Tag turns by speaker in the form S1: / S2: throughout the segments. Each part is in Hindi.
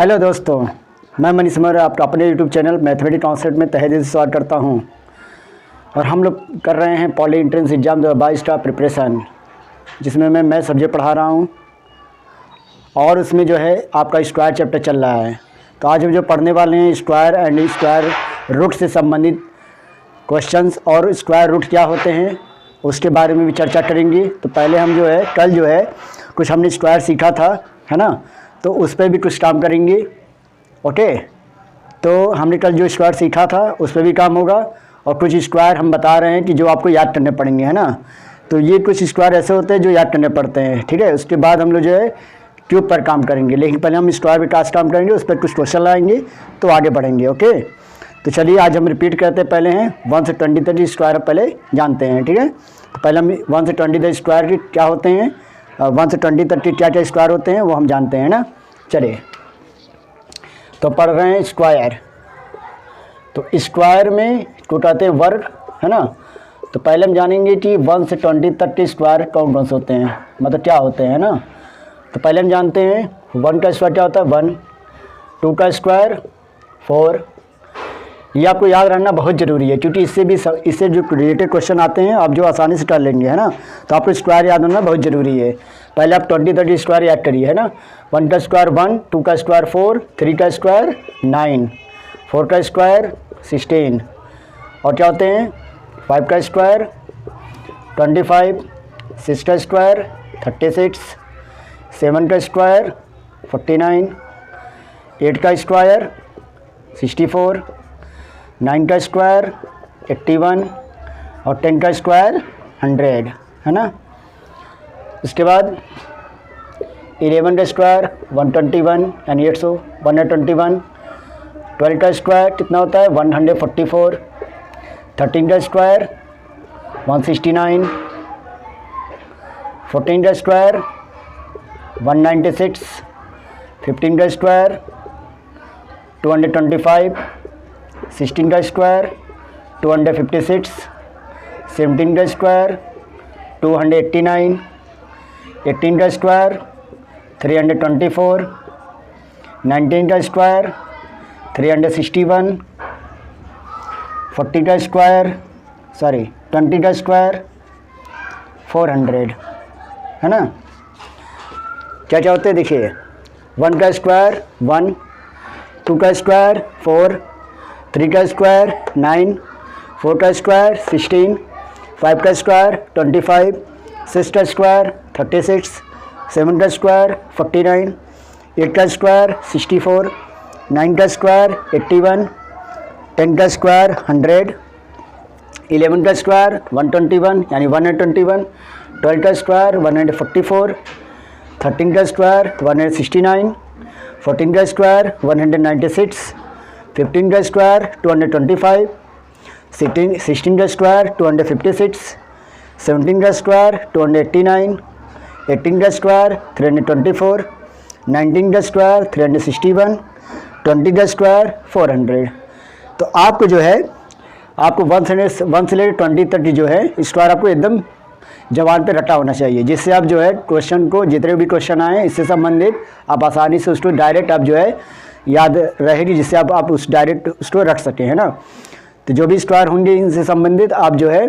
S1: हेलो दोस्तों, मैं मनीष मौर्य आपका अपने यूट्यूब चैनल मैथमेटिक्स कॉन्सेप्ट में तहे दिल से स्वागत करता हूं। और हम लोग कर रहे हैं पॉली एंट्रेंस एग्ज़ाम 2022 का प्रिपरेशन, जिसमें मैं मैथ सब्जेक्ट पढ़ा रहा हूं और उसमें जो है आपका स्क्वायर चैप्टर चल रहा है। तो आज हम जो पढ़ने वाले हैं स्क्वायर एंड स्क्वायर रूट से संबंधित क्वेश्चंस और स्क्वायर रूट क्या होते हैं उसके बारे में भी चर्चा करेंगे। तो पहले हम जो है कल जो है कुछ हमने स्क्वायर सीखा था, है ना, तो उस पर भी कुछ काम करेंगे। ओके, तो हमने कल जो स्क्वायर सीखा था उस पर भी काम होगा और कुछ स्क्वायर हम बता रहे हैं कि जो आपको याद करने पड़ेंगे, है ना। तो ये कुछ स्क्वायर ऐसे होते हैं जो याद करने पड़ते हैं, ठीक है। उसके बाद हम लोग जो है क्यूब पर काम करेंगे, लेकिन पहले हम स्क्वायर पर खास काम करेंगे, उस पर कुछ क्वेश्चन लाएंगे तो आगे बढ़ेंगे। ओके, तो चलिए आज हम रिपीट करते पहले हैं 1 से 20 तक स्क्वायर पहले जानते हैं, ठीक है। तो पहले हम 1 से 20 तक स्क्वायर के क्या होते हैं, 1 से 20 तक के क्या क्या स्क्वायर होते हैं वो हम जानते हैं ना। चलिए तो पढ़ रहे हैं स्क्वायर। तो स्क्वायर में को कहते हैं वर्ग, है ना। तो पहले हम जानेंगे कि 1 से 20 तक के स्क्वायर कौन कौन से होते हैं, मतलब क्या होते हैं ना। तो पहले हम जानते हैं 1 का स्क्वायर क्या होता है 1, 2 का स्क्वायर 4। ये आपको याद रखना बहुत ज़रूरी है क्योंकि इससे जो रिलेटेड क्वेश्चन आते हैं आप जो आसानी से कर लेंगे, है ना। तो आपको स्क्वायर याद होना बहुत ज़रूरी है। पहले आप 20 30 स्क्वायर याद करिए, है ना। 1 का स्क्वायर 1, 2 का स्क्वायर 4, 3 का स्क्वायर 9, 4 का स्क्वायर 16 और क्या होते हैं 5 का स्क्वायर 25, 6 का स्क्वायर 36, 7 का स्क्वायर 49, 8 का स्क्वायर 64, 9 का स्क्वायर 81 और 10 का स्क्वायर 100, है ना। इसके बाद 11 का स्क्वायर 121 यानी 121। 12 का स्क्वायर कितना होता है 144। 13 का स्क्वायर 169। 14 का स्क्वायर 196। 15 का स्क्वायर 225। 16 का स्क्वायर 256। 17 का स्क्वायर 289। 18 का स्क्वायर 324। 19 का स्क्वायर 361। 20 का स्क्वायर 400, है ना। क्या क्या होते हैं देखिए, 1 का स्क्वायर 1, 2 का स्क्वायर 4, 3 का स्क्वायर 9, 4 का स्क्वायर 16, 5 का स्क्वायर 25, 6 का स्क्वायर 36, 7 का स्क्वायर 49, 8 का स्क्वायर 64, 9 का स्क्वायर 81, 10 का स्क्वायर 100, 11 का स्क्वायर 121 यानी 121, 12 का स्क्वायर 144, 13 का स्क्वायर 169, 14 का स्क्वायर 196, 15 का स्क्वायर 225, 16 का स्क्वायर 256, 17 का स्क्वायर 289, 18 का स्क्वायर 324, 19 का स्क्वायर 361, 20 का स्क्वायर 400। तो आपको जो है आपको 1 से लेकर 20 तक जो है स्क्वायर आपको एकदम जबान पे रटा होना चाहिए, जिससे आप जो है क्वेश्चन को जितने भी क्वेश्चन आए इससे संबंधित आप आसानी से उसको डायरेक्ट आप जो है याद रहेगी, जिससे आप उस डायरेक्ट उसको रख सकें, है ना। तो जो भी स्क्वायर होंगे इनसे संबंधित आप जो है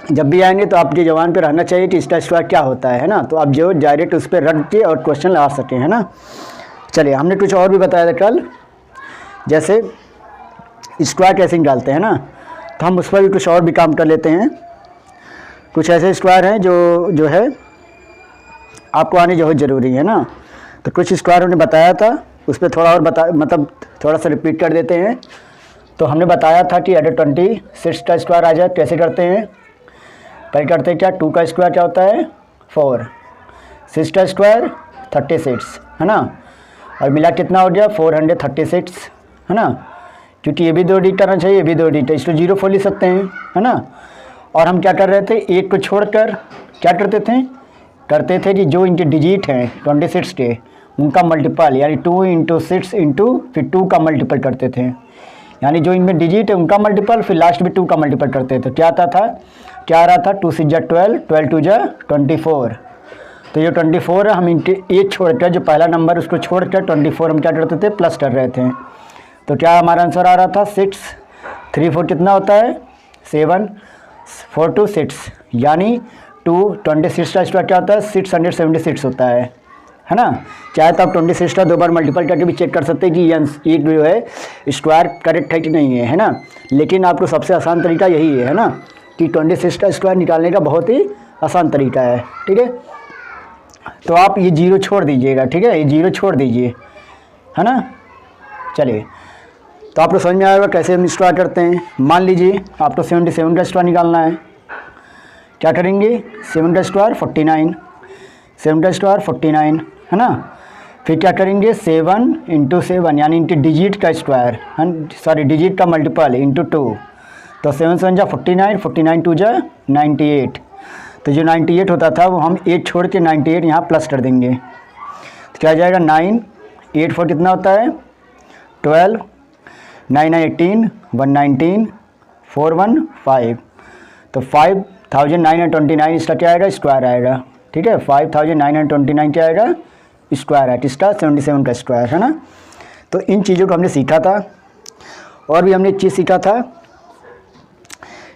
S1: जब भी आएंगे तो आपकी जबान पे रहना चाहिए कि इसका स्क्वायर क्या होता है ना। तो आप जो डायरेक्ट उस पर रख के और क्वेश्चन लगा सकें, है ना। चलिए हमने कुछ और भी बताया था कल, जैसे स्क्वायर कैसे निकालते हैं ना, तो हम उस पर भी कुछ और भी काम कर लेते हैं। कुछ ऐसे स्क्वायर हैं जो है आपको आने बहुत ज़रूरी है ना। तो कुछ स्क्वायर हमने बताया था, उस पर थोड़ा और मतलब थोड़ा सा रिपीट कर देते हैं। तो हमने बताया था कि अगर 26 का स्क्वायर आ जाए कैसे करते हैं। पहले करते हैं क्या, 2 का स्क्वायर क्या होता है 4, 6 का स्क्वायर 36, है ना, और मिला कितना हो गया 436, है ना। क्योंकि ये भी 2 डिजिट करना चाहिए, ये भी 2 डिजिट, इसको 0 खोल ही सकते हैं, है ना। और हम क्या कर रहे थे, एक को छोड़कर क्या करते थे कि जो इनके डिजिट हैं 26 के उनका मल्टीपल यानी 2 × 6 × फिर 2 का मल्टीपल करते थे, यानी जो इनमें डिजिट है उनका मल्टीपल फिर लास्ट में 2 का मल्टीपल करते थे। क्या आ रहा था 2 6 12, 12 2 24। तो ये 24 है, हम ये छोड़कर जो पहला नंबर उसको छोड़कर 24 हम क्या करते थे, प्लस कर रहे थे। तो क्या हमारा आंसर आ रहा था 6, 3 4 कितना होता है 7, 4 2 6, यानी 26 का स्क्वायर क्या होता है 676 होता है ना। चाहे तो आप 26 का 2 बार मल्टीपल करके भी चेक कर सकते हैं कि एक जो है स्क्वायर करेक्ट है कि नहीं है ना। लेकिन आपको सबसे आसान तरीका यही है ना कि 26 का स्क्वायर निकालने का बहुत ही आसान तरीका है, ठीक है। तो आप ये 0 छोड़ दीजिएगा, ठीक है, ये 0 छोड़ दीजिए, है ना। चलिए, तो आपको समझ में आएगा कैसे हम स्क्वायर करते हैं। मान लीजिए आपको 77 का स्क्वायर निकालना है, क्या करेंगे 7 का स्क्वायर 49, 7 का स्क्वायर 49, है ना। फिर क्या करेंगे 7 × 7 यानी इंटू डिजिट का स्क्वायर, सॉरी डिजिट का मल्टीपल इंटू 2। तो 7 7 जा 49, 49 2 जा 98। तो जो 98 होता था वो हम 8 छोड़ के 98 यहाँ प्लस कर देंगे। तो क्या आ जाएगा 9, 8 4 कितना होता है 12, 9 9 18, 119, 4 1 5। तो 5929 इसका क्या आएगा स्क्वायर आएगा, ठीक है। 5929 क्या आएगा स्क्वायर है, इसका 77 का स्क्वायर, है ना। तो इन चीज़ों को हमने सीखा था। और भी हमने एक चीज़ सीखा था,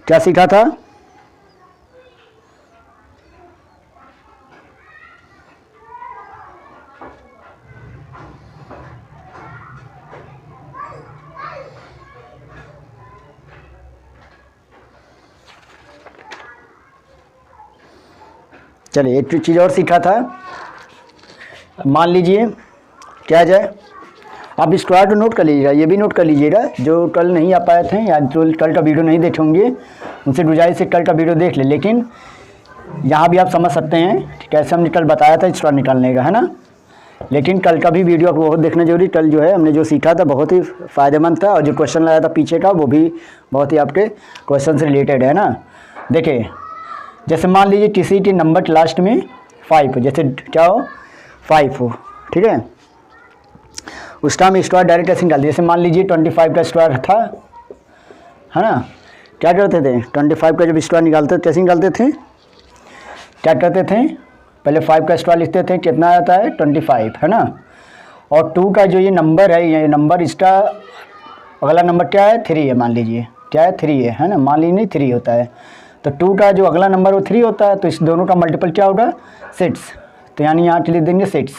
S1: क्या सीखा था, चलिए एक चीज़ और सीखा था। मान लीजिए क्या जाए, आप स्क्वायर को नोट कर लीजिएगा, ये भी नोट कर लीजिएगा जो कल नहीं आ पाए थे या जो कल का वीडियो नहीं देखे होंगे उनसे गुजारिश से कल का वीडियो देख ले। लेकिन यहाँ भी आप समझ सकते हैं कैसे हमने कल बताया था स्क्वायर निकालने का, है ना। लेकिन कल का भी वीडियो आपको बहुत देखना जरूरी। कल जो है हमने जो सीखा था बहुत ही फ़ायदेमंद था, और जो क्वेश्चन लाया था पीछे का वो भी बहुत ही आपके क्वेश्चन से रिलेटेड है ना। देखिए जैसे मान लीजिए किसी के नंबर के लास्ट में 5 हो, जैसे क्या हो 5 हो, ठीक है, उस टाइम स्क्वायर डायरेक्ट ऐसे निकाल दिए। जैसे मान लीजिए 25 का स्क्वायर था, है ना। क्या करते थे 25 का जब स्क्वायर निकालते थे कैसे निकालते थे, क्या करते थे पहले 5 का स्क्वायर लिखते थे, कितना आता है 25, है ना। और 2 का जो ये नंबर है, ये नंबर इसका अगला नंबर क्या है 3 है, मान लीजिए क्या है 3 है ना, मान लीजिए 3 होता है। तो 2 का जो अगला नंबर वो 3 होता है, तो इस दोनों का मल्टीपल क्या होगा 6। तो यानी यहाँ लिख देंगे 6।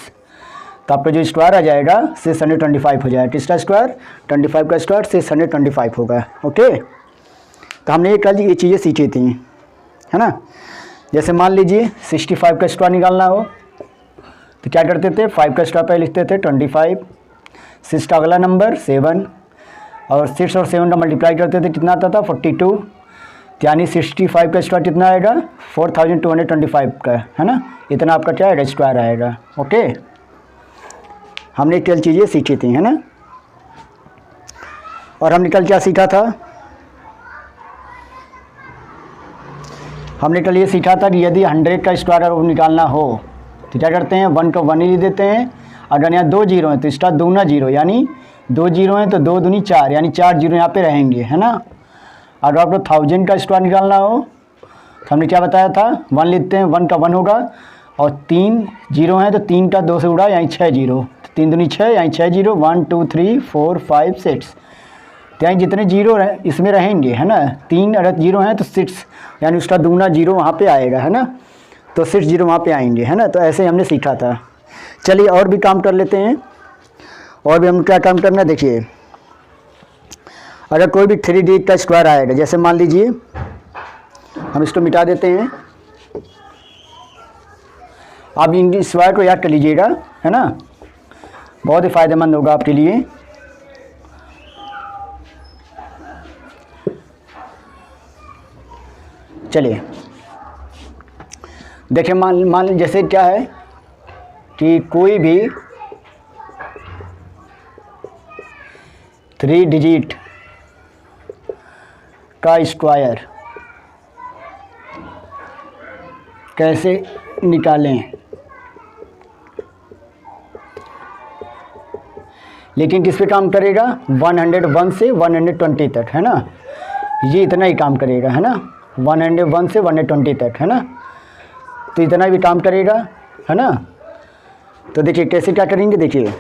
S1: तो आपका जो स्क्वायर आ जाएगा 625 हो जाएगा। किसका स्क्वायर 25 का स्क्वायर 625 होगा, ओके। तो हमने कल ये चीज़ें सीखी थी, है ना। जैसे मान लीजिए 65 का स्क्वायर निकालना हो तो क्या करते थे 5 का स्क्वायर पहले लिखते थे 25, 6 का अगला नंबर 7, और 6 और 7 का मल्टीप्लाई करते थे, कितना आता था 42। यानी 65 का स्क्वायर कितना आएगा 4225 का, है ना। इतना आपका क्या आएगा स्क्वायर आएगा, ओके। हमने कल चीज़ें सीखी थी, है ना। और हमने कल क्या सीखा था, हमने कल ये सीखा था कि यदि 100 का स्क्वायर अगर निकालना हो तो क्या करते हैं 1 को 1 ही देते हैं। अगर यहाँ 2 जीरो हैं तो इसका दूना जीरो, यानी 2 जीरो हैं तो 2 दूनी 4, यानी 4 जीरो यहाँ पे रहेंगे, है ना। अगर आपको 1000 का स्क्वायर निकालना हो तो हमने क्या बताया था 1 लिखते हैं, 1 का 1 होगा, और 3 जीरो हैं तो 3 का 2 से उड़ा यानी 6 जीरो, 3 दूनी 6 यानी 6 जीरो, 1 2 3 4 5 6। तो यानी जितने जीरो इसमें रहेंगे, है ना, 3 अगर जीरो हैं तो 6, यानी उसका दूना जीरो वहाँ पे आएगा, है ना। तो 6 जीरो वहाँ पे आएंगे, है ना। तो ऐसे हमने सीखा था। चलिए और भी काम कर लेते हैं। और भी हम क्या काम करना है, देखिए अगर कोई भी 3 डिजिट का स्क्वायर आएगा, जैसे मान लीजिए हम इसको मिटा देते हैं, आप इन स्क्वायर को याद कर लीजिएगा, है ना, बहुत ही फ़ायदेमंद होगा आपके लिए। चलिए देखिए मान जैसे क्या है कि कोई भी 3 डिजिट का स्क्वायर कैसे निकालें, लेकिन किस पे काम करेगा 101 से 120 तक, है ना। ये इतना ही काम करेगा, है ना, 101 से 120 तक, है ना। तो इतना भी काम करेगा। है ना। तो देखिए कैसे क्या करेंगे, देखिए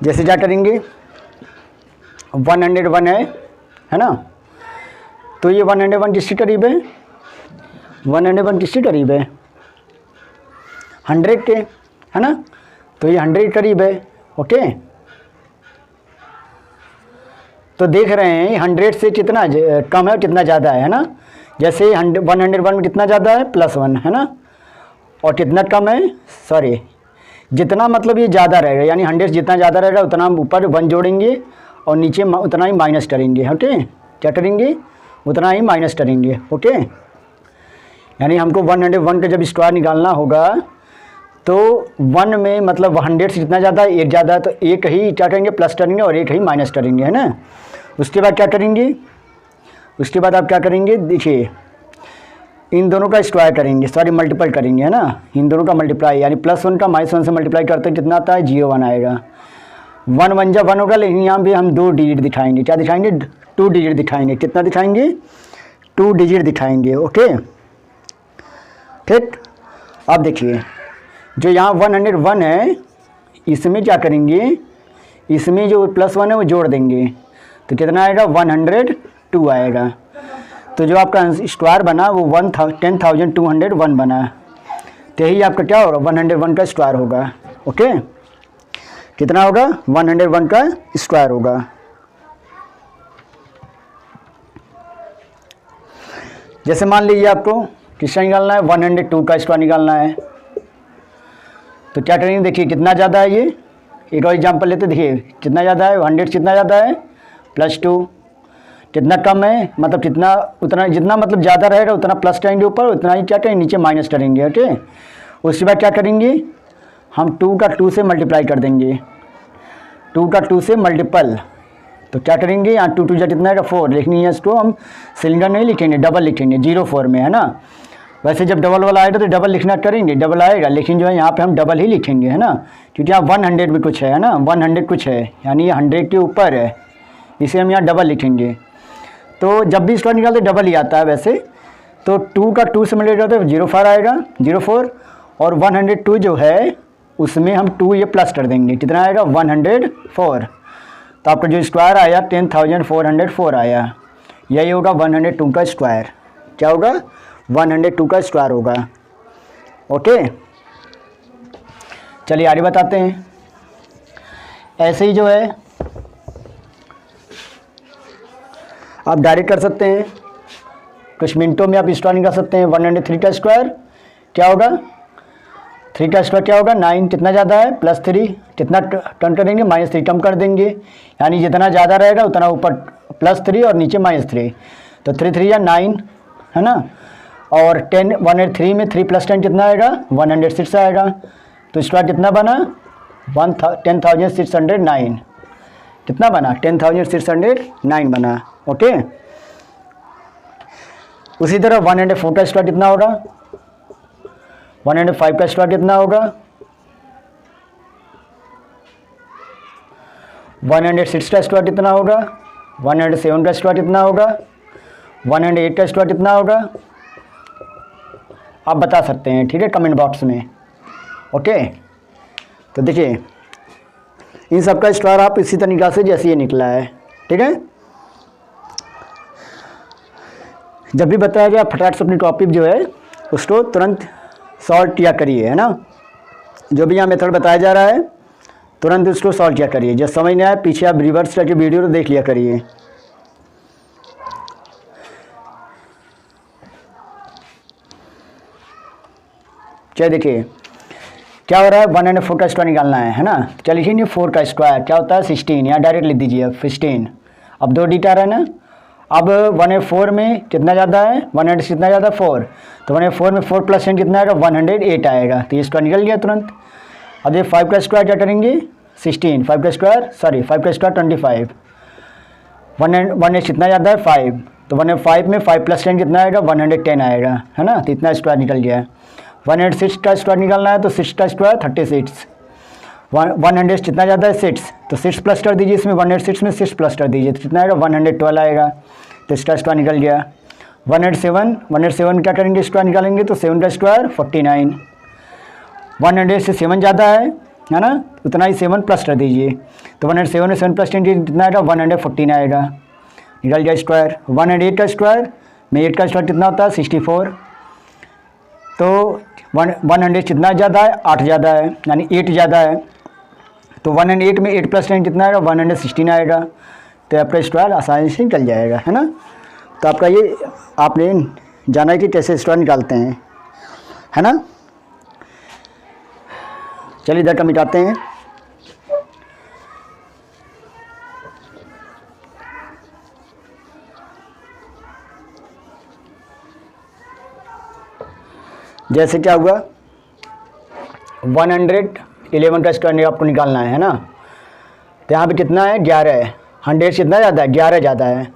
S1: जैसे क्या करेंगे 101 है ना। तो ये 101 किसके करीब है, 101 किसके करीब है, 100 के, है ना। तो ये 100 करीब है। ओके, तो देख रहे हैं 100 से कितना कम है कितना ज़्यादा है ना। जैसे 101 में कितना ज़्यादा है +1 है ना, और कितना कम है, सॉरी जितना मतलब ये ज़्यादा रहेगा, यानी 100 जितना ज़्यादा रहेगा उतना हम ऊपर 1 जोड़ेंगे और नीचे उतना ही माइनस करेंगे। ओके, क्या करेंगे, उतना ही माइनस करेंगे। ओके, यानी हमको 101 का जब स्क्वायर निकालना होगा तो 1 में मतलब 100 से जितना ज़्यादा है, 1 ज़्यादा है तो एक ही क्या करेंगे प्लस करेंगे और एक ही माइनस करेंगे, है ना। उसके बाद क्या करेंगे, उसके बाद आप क्या करेंगे, देखिए इन दोनों का स्क्वायर करेंगे, सॉरी मल्टीपल करेंगे, है ना। इन दोनों का मल्टीप्लाई, यानी +1 का -1 से मल्टीप्लाई करते हैं कितना आता है 0 1 आएगा। 1 1 जा 1 होगा, लेकिन यहाँ भी हम 2 डिजिट दिखाएंगे। क्या दिखाएंगे, 2 डिजिट दिखाएंगे। कितना दिखाएंगे, 2 डिजिट दिखाएंगे। ओके, ठीक। अब देखिए जो यहाँ 101 है इसमें क्या करेंगे, इसमें जो +1 है वो जोड़ देंगे तो कितना आएगा 102 आएगा। तो जो आपका स्क्वायर बना वो 10,201 बना, तो यही आपका क्या होगा 101 का स्क्वायर होगा। ओके, कितना होगा 101 का स्क्वायर होगा। जैसे मान लीजिए आपको किसका निकालना है, 102 का स्क्वायर निकालना है, तो क्या करेंगे, देखिए कितना ज़्यादा है, ये एक और एग्जाम्पल लेते, देखिए कितना ज़्यादा है 100 कितना ज़्यादा है +2, कितना कम है मतलब कितना, उतना जितना मतलब ज़्यादा रहेगा उतना प्लस करेंगे ऊपर, उतना ही क्या करेंगे नीचे माइनस करेंगे। ओके, उसके बाद क्या करेंगे, हम 2 का 2 से मल्टीप्लाई कर देंगे, 2 का 2 से मल्टीपल, तो क्या करेंगे यहाँ 2 2 कितना है 4, लेकिन इसको हम सिलेंडर नहीं लिखेंगे, डबल लिखेंगे 04 में, है ना। वैसे जब डबल वाला आएगा तो डबल लिखना करेंगे, डबल आएगा, लेकिन जो है यहाँ पे हम डबल ही लिखेंगे, है ना, क्योंकि यहाँ 100 में कुछ है ना, 100 कुछ है, यानी ये 100 के ऊपर है, इसे हम यहाँ डबल लिखेंगे। तो जब भी स्क्वायर निकालते डबल ही आता है वैसे, तो 2 का 2 से मल्टीप्लाई करते हैं 04 आएगा, 04, और 102 जो है उसमें हम 2 ये प्लस कर देंगे, कितना आएगा 104। तो आपका जो स्क्वायर आया 10,404 आया, यही होगा 102 का स्क्वायर। क्या होगा 102 का स्क्वायर होगा। ओके, चलिए आगे बताते हैं। ऐसे ही जो है आप डायरेक्ट कर सकते हैं, कुछ मिनटों में आप स्क्वायर निकाल सकते हैं। 103 का स्क्वायर क्या होगा, 3 का स्क्वायर क्या होगा 9, कितना ज़्यादा है +3, कितना टर्न करेंगे -3 कम कर देंगे, यानी जितना ज़्यादा रहेगा उतना ऊपर +3 और नीचे -3, तो 3 3 या 9, है ना। और 103 में 3 + 10 कितना आएगा 106 आएगा, तो स्क्वायर कितना बना 10,609, कितना बना 10,609 बना। ओके, उसी तरह 104 का स्क्वायर कितना होगा, 105 का स्क्वायर कितना होगा, 106 का स्क्वायर कितना होगा, 107 का स्क्वायर कितना होगा, 108 का स्क्वायर कितना होगा, आप बता सकते हैं, ठीक है, कमेंट बॉक्स में। ओके, तो देखिए इन सब का स्क्वायर आप इसी तरीक़ा से जैसे ये निकला है, ठीक है। जब भी बताया गया फटाफट से अपनी टॉपिक जो है उसको तुरंत सॉल्व किया करिए, है ना। जो भी यहाँ मेथड बताया जा रहा है तुरंत उसको सॉल्व किया करिए, जब समझ नहीं आए पीछे आप रिवर्स करके वीडियो तो देख लिया करिए। चलिए देखिए क्या हो रहा है, 104 का स्क्वायर निकालना है ना। चलिए लिखिए 4 का स्क्वायर क्या होता है 16, यहाँ डायरेक्ट लिख दीजिए अब 15। अब 2 डिजिट आ रहा है ना, अब 104 में कितना ज़्यादा है 100 से कितना ज़्यादा 4, तो 104 में 4 + 10 कितना आएगा 108 आएगा, तो ये स्क्वायर निकल गया तुरंत। अब ये 5 का स्क्वायर क्या करेंगे 16, 5 का स्क्वायर 25, 108 कितना ज़्यादा है 5, तो 105 में 5 + 10 कितना आएगा 110 आएगा, है ना, तो इतना स्क्वायर निकल गया। 106 का स्क्वायर निकालना है तो 6 का स्क्वायर 36, 100 कितना ज़्यादा है 6, तो 6 प्लस कर दीजिए इसमें, 106 में 6 प्लस कर दीजिए तो कितना आएगा 112 आएगा, तो इसका स्क्वायर निकल गया। 107 क्या करेंगे स्क्वायर निकालेंगे तो 7 का स्क्वायर 49, 100 से 7 ज़्यादा है ना, उतना ही 7 प्लस कर दीजिए, तो 107 में 7 प्लस कितना आएगा 114 आएगा, निकल गया स्क्वायर। 108 का स्क्वायर में 8 का स्क्वायर कितना होता है 64, तो 100 कितना ज़्यादा है 8 ज़्यादा है, यानी 8 ज़्यादा है, तो 108 में 8 प्लस 10 कितना आएगा 116 आएगा, तो आपका स्क्वायर आसानी से निकल जाएगा, है ना। तो आपका ये आपने जाना है कि कैसे स्क्वायर निकालते हैं, है ना। चलिए इधर का मिटाते हैं। जैसे क्या हुआ 111 का स्क्वायर आपको निकालना है ना, तो यहाँ पे कितना है 11 है, 100 से कितना ज़्यादा है 11 ज़्यादा है,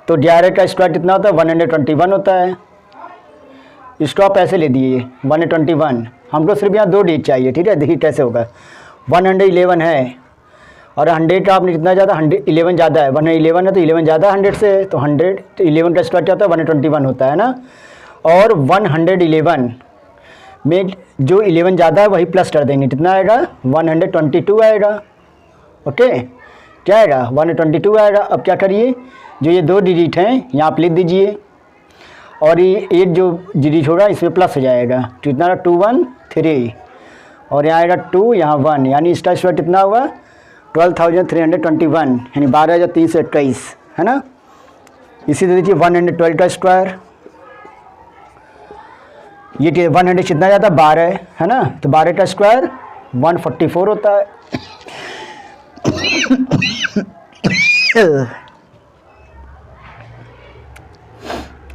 S1: तो 11 का स्क्वायर कितना होता है 121 होता है। इसको आप ऐसे ले दिए 121, हमको सिर्फ यहाँ 2 डिजिट चाहिए, ठीक है। देखिए कैसे होगा 111 है और 100 का आपने कितना ज़्यादा 11 ज़्यादा है, 111 है तो 11 ज़्यादा 100 से, तो 111 का स्क्वायर क्या होता है 121 होता है ना, और 111 में जो 11 ज़्यादा है वही प्लस कर देंगे, कितना आएगा 122 आएगा, ओके क्या आएगा 122 आएगा। अब क्या करिए जो ये 2 डिजिट हैं यहाँ आप लिख दीजिए, और ये एक जो डिजिट होगा इसमें प्लस हो जाएगा, कितना 213 और यहाँ आएगा 2 यहाँ 1, यानी इसका स्क्वायर कितना होगा 12,321, यानी 12,321, है ना। इसी तरह देखिए 112 का स्क्वायर, ये 100 कितना ज़्यादा 12 है ना, तो 12 का स्क्वायर 144 होता है।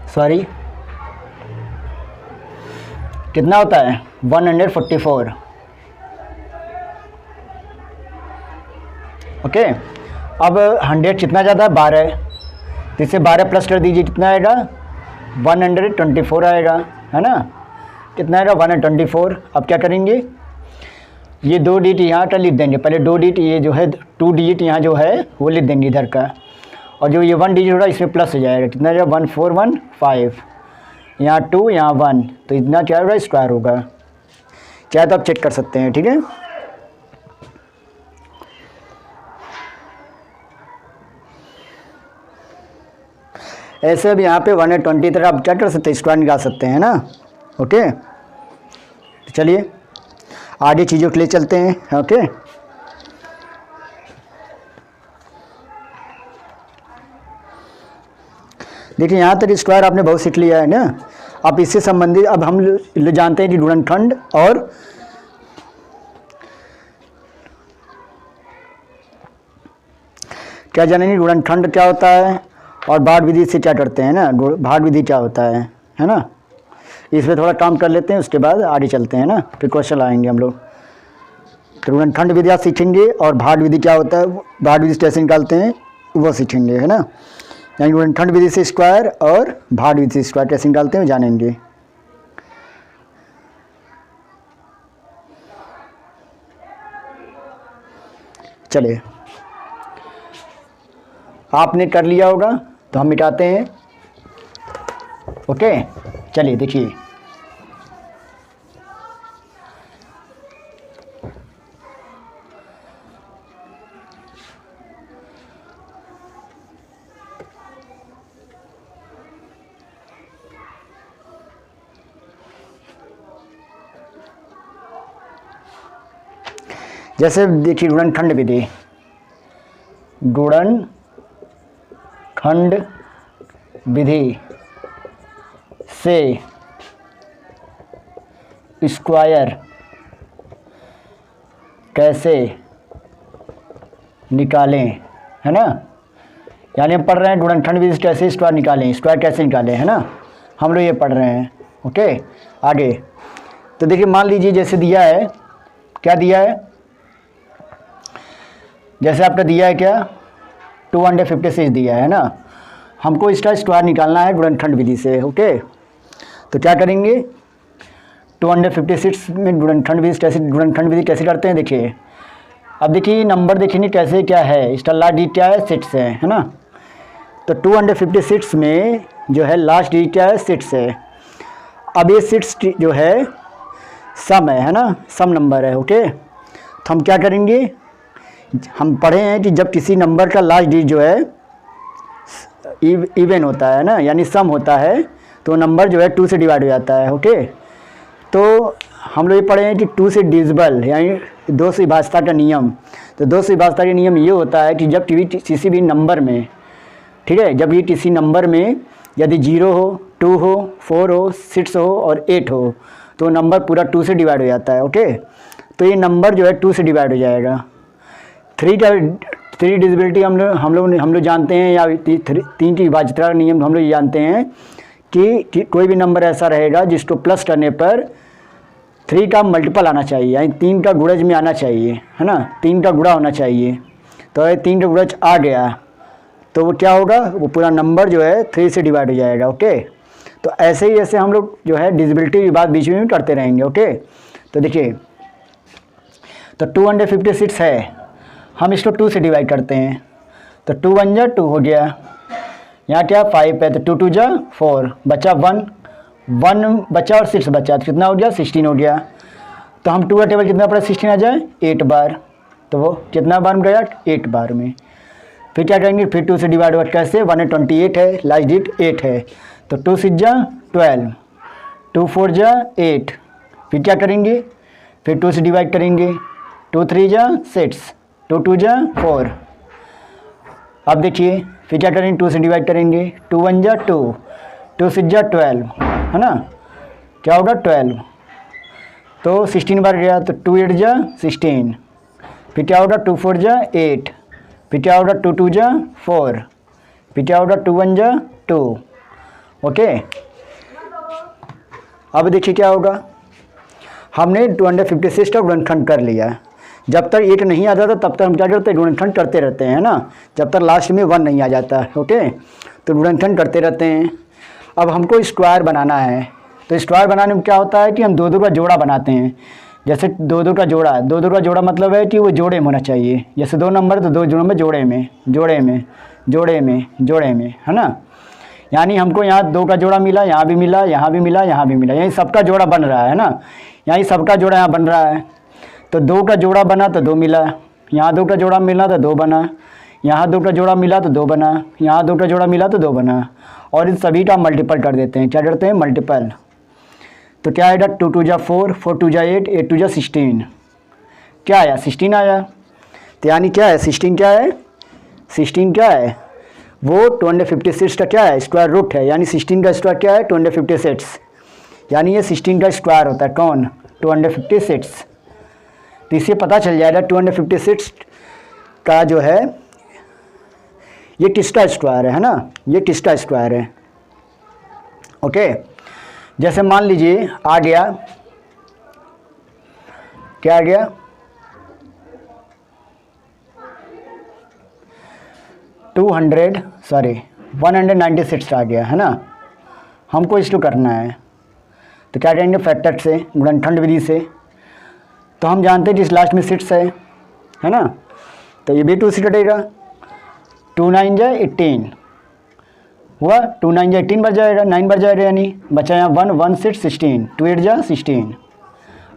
S1: सॉरी कितना होता है 144, ओके। अब 100 कितना ज़्यादा 12 है, तो इससे 12 प्लस कर दीजिए, कितना आएगा 124 आएगा, है ना, कितना आएगा 124। अब क्या करेंगे ये 2 डिजिट यहाँ का लिख देंगे, पहले 2 डिजिट ये जो है 2 डिजिट यहाँ जो है वो लिख देंगे इधर का, और जो ये 1 डिजिट होगा इसमें प्लस हो जाएगा, कितना आएगा 1415, यहाँ 2 यहाँ 1, तो इतना क्या होगा स्क्वायर होगा, चाहे तो आप चेक कर सकते हैं, ठीक है। ऐसे अब यहाँ पे 120 तरह आप क्या कर सकते हैं स्क्वायर निकाल सकते हैं ना, ओके। तो चलिए आगे चीज़ों के लिए चलते हैं, ओके। देखिए यहाँ तक स्क्वायर आपने बहुत सीख लिया है ना, अब इससे संबंधित अब हम जानते हैं कि गुणनखंड और क्या जानेंगे गुणनखंड क्या होता है और भाग विधि से क्या करते हैं ना, भाग विधि क्या होता है ना। इसमें थोड़ा काम कर लेते हैं, उसके बाद आगे चलते हैं ना, फिर क्वेश्चन आएंगे हम लोग। तो गुणनखंड विधि आप सीखेंगे और भाग विधि क्या होता है, भाग विधि कैसे निकालते हैं वो सीखेंगे, है ना। यानी गुणनखंड विधि से स्क्वायर और भाग विधि से स्क्वायर कैसे निकालते हैं जानेंगे। चलिए आपने कर लिया होगा तो हम मिटाते हैं, ओके। चलिए देखिए जैसे देखिए गुणनखंड विधि, गुणनखंड विधि से स्क्वायर कैसे निकालें, है ना। यानी हम पढ़ रहे हैं गुणनखंड विधि से कैसे स्क्वायर निकालें, स्क्वायर कैसे निकालें, है ना, हम लोग ये पढ़ रहे हैं, ओके। आगे तो देखिए मान लीजिए जैसे दिया है, क्या दिया है, जैसे आपका दिया है क्या 256 दिया है ना, हमको इसका स्क्वायर निकालना है गुणनखंड विधि से, ओके। तो क्या करेंगे 256 में गुणनखंड विधि कैसे करते हैं देखिए, अब देखिए नंबर देखेंगे कैसे क्या है, इसका लास्ट डिजिट क्या है, 6 है ना। तो 256 में जो है लास्ट डिजिट क्या है, 6 है। अब ये 6 जो है सम है ना, सम नंबर है। ओके, तो हम क्या करेंगे, हम पढ़े हैं कि जब किसी नंबर का लास्ट डिजिट जो है इवन होता है ना, यानी सम होता है, तो नंबर जो है 2 से डिवाइड हो जाता है। ओके, तो हम लोग ये पढ़े हैं कि 2 से डिविजिबल यानी 2 से विभाज्यता का नियम। तो 2 से विभाज्यता का नियम ये होता है कि जब किसी भी नंबर में, ठीक है, जब ये किसी नंबर में यदि 0 हो, 2 हो, 4 हो, 6 हो और 8 हो, तो नंबर पूरा 2 से डिवाइड हो जाता है। ओके, तो ये नंबर जो है 2 से डिवाइड हो जाएगा। 3 डिविजिबिलिटी हम लोग जानते हैं, या 3 की विभाज्यता का नियम हम लोग ये जानते हैं कि कोई भी नंबर ऐसा रहेगा जिसको प्लस करने पर 3 का मल्टीपल आना चाहिए, यानी 3 का गुणज में आना चाहिए, है ना, 3 का गुणा होना चाहिए। तो ये 3 का गुणज आ गया तो वो क्या होगा, वो पूरा नंबर जो है 3 से डिवाइड हो जाएगा। ओके, तो ऐसे ही ऐसे हम लोग जो है डिविजिबिलिटी की बात बीच में करते रहेंगे। ओके, तो देखिए, तो 256 है, हम इसको 2 से डिवाइड करते हैं, तो 2 1 जा 2 हो गया, यहाँ क्या 5 है, तो 2 2 जा 4, बचा 1 बचा और 6 बचा, तो कितना हो गया, 16 हो गया। तो हम 2 का टेबल कितना पड़ा, 16 आ जाए 8 बार, तो वो कितना बार में गया, 8 बार में। फिर क्या करेंगे, फिर 2 से डिवाइड हुआ कैसे, 128 है, लास्ट डिजिट 8 है, तो 2 6 जा 12, 2 4 जा 8, फिर क्या करेंगे, फिर 2 से डिवाइड करेंगे, 2 3 जा 6, 2 2 जा 4। अब देखिए फिर क्या करेंगे, 2 से डिवाइड करेंगे, 2 1 जा 2, 2 6 जा 12, है ना, क्या होगा 12, तो 16 बार गया, तो 2 8 जा 16, फिर क्या होगा 2 4 जा 8, फिर क्या होगा 2 2 जा 4, फिर क्या होगा 2 1 जा 2। ओके, अब देखिए क्या होगा, हमने 256 का गुणनखंड कर लिया। जब तक 8 नहीं आता था तब तक हम क्या करते हैं, गुणनखंड करते रहते हैं ना, जब तक लास्ट में 1 नहीं आ जाता। ओके, तो गुणनखंड करते रहते हैं। अब हमको स्क्वायर बनाना है, तो स्क्वायर बनाने में क्या होता है कि हम 2 2 का जोड़ा बनाते हैं। जैसे 2 2 का जोड़ा, 2 2 का जोड़ा मतलब है कि वो जोड़े में होना चाहिए, जैसे 2 नंबर तो 2 जोड़ों में जोड़े में जोड़े में जोड़े में जोड़े में, है ना, यानी हमको यहाँ 2 का जोड़ा मिला, यहाँ भी मिला, यहाँ भी मिला, यहाँ भी मिला, यही सबका जोड़ा बन रहा है ना, यही सबका जोड़ा यहाँ बन रहा है। तो 2 का जोड़ा बना तो 2 मिला, यहाँ 2 का जोड़ा मिला तो 2 बना, यहाँ 2 का जोड़ा मिला तो 2 बना, यहाँ 2 का जोड़ा मिला तो 2 बना, और इन सभी का मल्टीपल कर देते हैं। क्या करते हैं, मल्टीपल। तो क्या आएगा, 2 2 जा 4, 4 2 जा 8, 8 2 जा 16, क्या आया, 16 आया। तो यानी क्या है, 16 क्या है, 16 क्या है, वो 256 का क्या है, स्क्वायर रूट है, यानी 16 का स्क्वायर क्या है, 256, यानी ये 16 का स्क्वायर होता है, कौन, 256। तो इससे पता चल जाएगा 256 का जो है ये किसका स्क्वायर है ना, ये किसका स्क्वायर है। ओके, जैसे मान लीजिए आ गया, क्या आ गया, 196 आ गया, है ना, हमको इसको करना है। तो क्या करेंगे, फैक्टर से, गुणनखंड विधि से। तो हम जानते हैं कि इस लास्ट में 6 है ना, तो ये भी 2 से कटेगा, 2 9 जा 18 हुआ, 2 9 जा 18 बच जाएगा, 9 बच जाएगा, यानी बचा यहाँ 1 1 6 16, 2 8 जा 16।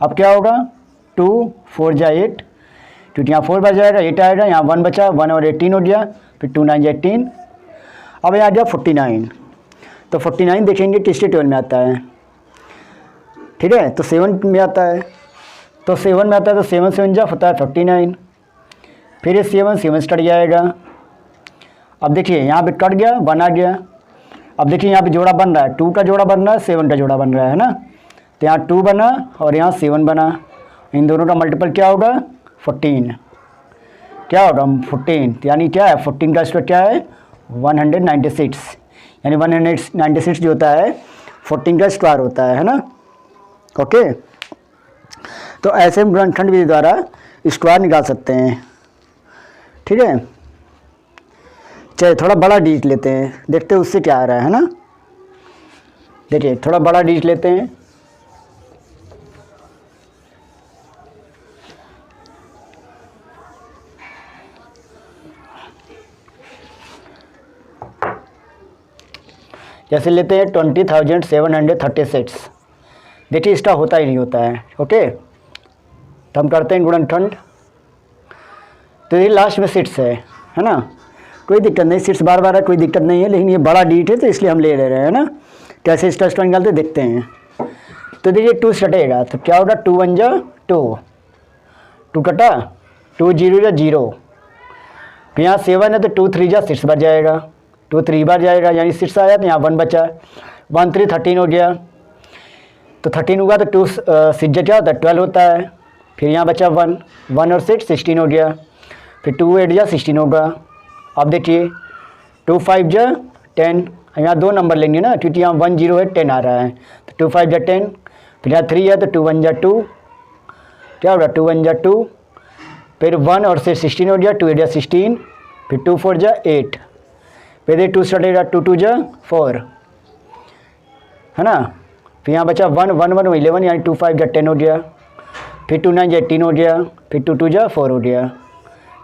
S1: अब क्या होगा, 2 4 जा 8, क्योंकि यहाँ 4 बच जाएगा, 8 आएगा, यहाँ 1 बचा, 1 और 18 हो गया, फिर 2 9 जा 18। अब यहाँ आ गया 49, तो 49 देखेंगे किसके टेबल में आता है, ठीक है, तो 7 में आता है, तो 7 में आता है, तो 7 7 जा होता है 49, फिर ये 7 7 से कट जाएगा। अब देखिए यहाँ पे कट गया, 1 आ गया। अब देखिए यहाँ पे जोड़ा बन रहा है, 2 का जोड़ा बन रहा है, 7 का जोड़ा बन रहा है ना, तो यहाँ 2 बना और यहाँ 7 बना, इन दोनों का मल्टीपल क्या होगा, 14, क्या होगा 14, यानी क्या है, 14 का स्क्वायर क्या है, 196, यानी 196 जो होता है 14 का स्क्वायर होता है ना। ओके, तो ऐसे हम गुणनखंड विधि द्वारा स्क्वायर निकाल सकते हैं, ठीक है। चलिए थोड़ा बड़ा डिजिट लेते हैं, देखते हैं उससे क्या आ रहा है ना। देखिए थोड़ा बड़ा डिजिट लेते हैं, जैसे लेते हैं 20,736, देखिए इसका होता ही नहीं होता है। ओके, तो हम करते हैं गुणनखंड। तो ये लास्ट में सिट्स है ना, कोई दिक्कत नहीं, सिट्स बार बार है कोई दिक्कत नहीं है, लेकिन ये बड़ा डीट है तो इसलिए हम ले रहे हैं ना। कैसे इसका स्क्वायर निकालते देखते हैं। तो देखिए 2 सटेगा तो क्या होगा, 2 1 जा 2, 2 कटा, 2 0 जा 0, तो यहाँ 7 है तो 2 3 जा 6 बार जाएगा, 2 3 बार जाएगा यानी 6 आया, तो यहाँ 1 बचा, 1 3 13 हो गया, तो 13 होगा तो 2 6 जा क्या होता है 12 होता है, फिर यहाँ बचा 1 1 और 6 16 हो गया, फिर 2 8 जा 16 होगा। अब देखिए 2 5 जा 10, यहाँ 2 नंबर लेंगे ना क्योंकि यहाँ 1 0 है 10 आ रहा है, तो 2 5 जा 10, फिर यहाँ 3 है तो 2 1 जा 2, क्या होगा 2 1 जा 2, फिर 1 और से 16 हो गया, 2 8 जा 16, फिर 2 4 जा 8, फिर ये 2 सटेगा 2 2 जा 4 है ना, फिर यहाँ बचा 1 1 1 11 यानी 2 5 जा 10 हो गया, फिर 2 9 जा 18 हो गया, फिर 2 2 जा 4 हो गया,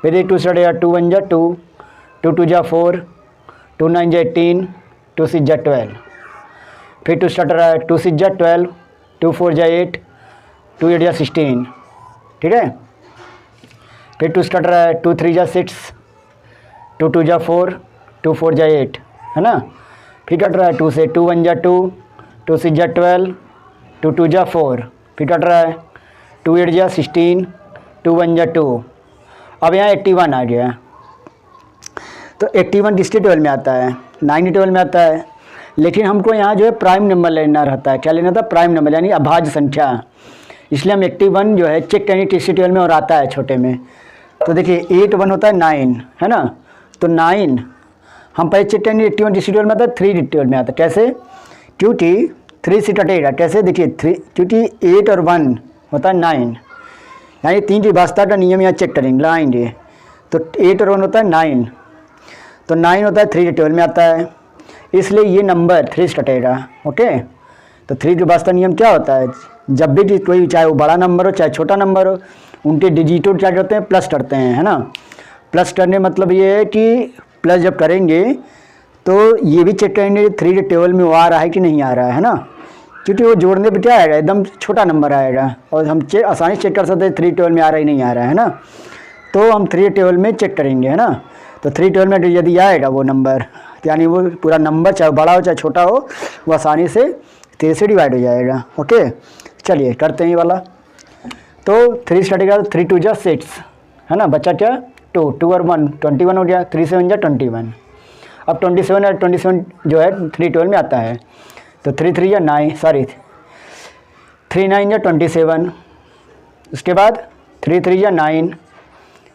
S1: फिर ये 2 सटेगा 2 1 जा 2, 2 2 जा 4, 2 9 जा 18, 2 6 जा 12, फिर 2 स्टार्ट रहा है 2 6 जा 12, 2 4 जा 8, 2 8 जा 16, ठीक है, फिर 2 स्टार्ट रहा है 2 3 जा 6, 2 2 जा 4, 2 4 जा 8 है ना, फिर कट रहा है 2 से 2 1 जा 2, 2 6 जा 12, 2 2 जा 4, फिर कट रहा है 2 8 जा 16, 2 1 जा 2, अब यहाँ 81 आ गया, तो 81 किसके टेबल में आता है, 9 टेबल में आता है, लेकिन हमको यहाँ जो है प्राइम नंबर लेना रहता है, क्या लेना था प्राइम नंबर यानी अभाज्य संख्या, इसलिए हम 81 जो है चेक करेंगे किसके टेबल में और आता है छोटे में। तो देखिए 8 1 होता है 9 है ना, तो 9 हम पहले चेक करेंगे 81 किसके टेबल में आता है 3 टेबल में आता है, कैसे क्योंकि 3 से कटेगा, कैसे देखिए 3 क्योंकि 8 और 1 होता है 9 यानी 3 की वास्ता का नियम यहाँ चेक करेंगे लाएंगे, तो 8 और 1 होता है 9, तो 9 होता है 3 टेबल में आता है, इसलिए ये नंबर 3 से कटेगा। ओके, तो 3 के वास्ता नियम क्या होता है, जब भी कोई चाहे वो बड़ा नंबर हो चाहे छोटा नंबर हो उनके डिजिटों क्या करते हैं प्लस करते हैं है ना, प्लस करने मतलब ये है कि प्लस जब करेंगे तो ये भी चेक करेंगे 3 के टेबल में वो आ रहा है कि नहीं आ रहा है ना, क्योंकि वो जोड़ने पे क्या आएगा एकदम छोटा नंबर आएगा और हम आसानी से चेक कर सकते हैं 3 टेबल में आ रहा है नहीं आ रहा है ना, तो हम 3 टेबल में चेक करेंगे है ना, तो 3 टेबल में यदि आएगा वो नंबर यानी वो पूरा नंबर चाहे बड़ा हो चाहे छोटा हो वो आसानी से 3 से डिवाइड हो जाएगा। ओके, चलिए करते हैं ये वाला, तो 3 से कटेगा तो 3 2 जा 6 है ना, बच्चा क्या 2 2 और 1 21 हो गया, 3 7 जा 21, अब 27 और 27 जो है 3 टेबल में आता है, तो 3 3 या 9 सॉरी 3 9 या 27, उसके बाद 3 3 या 9,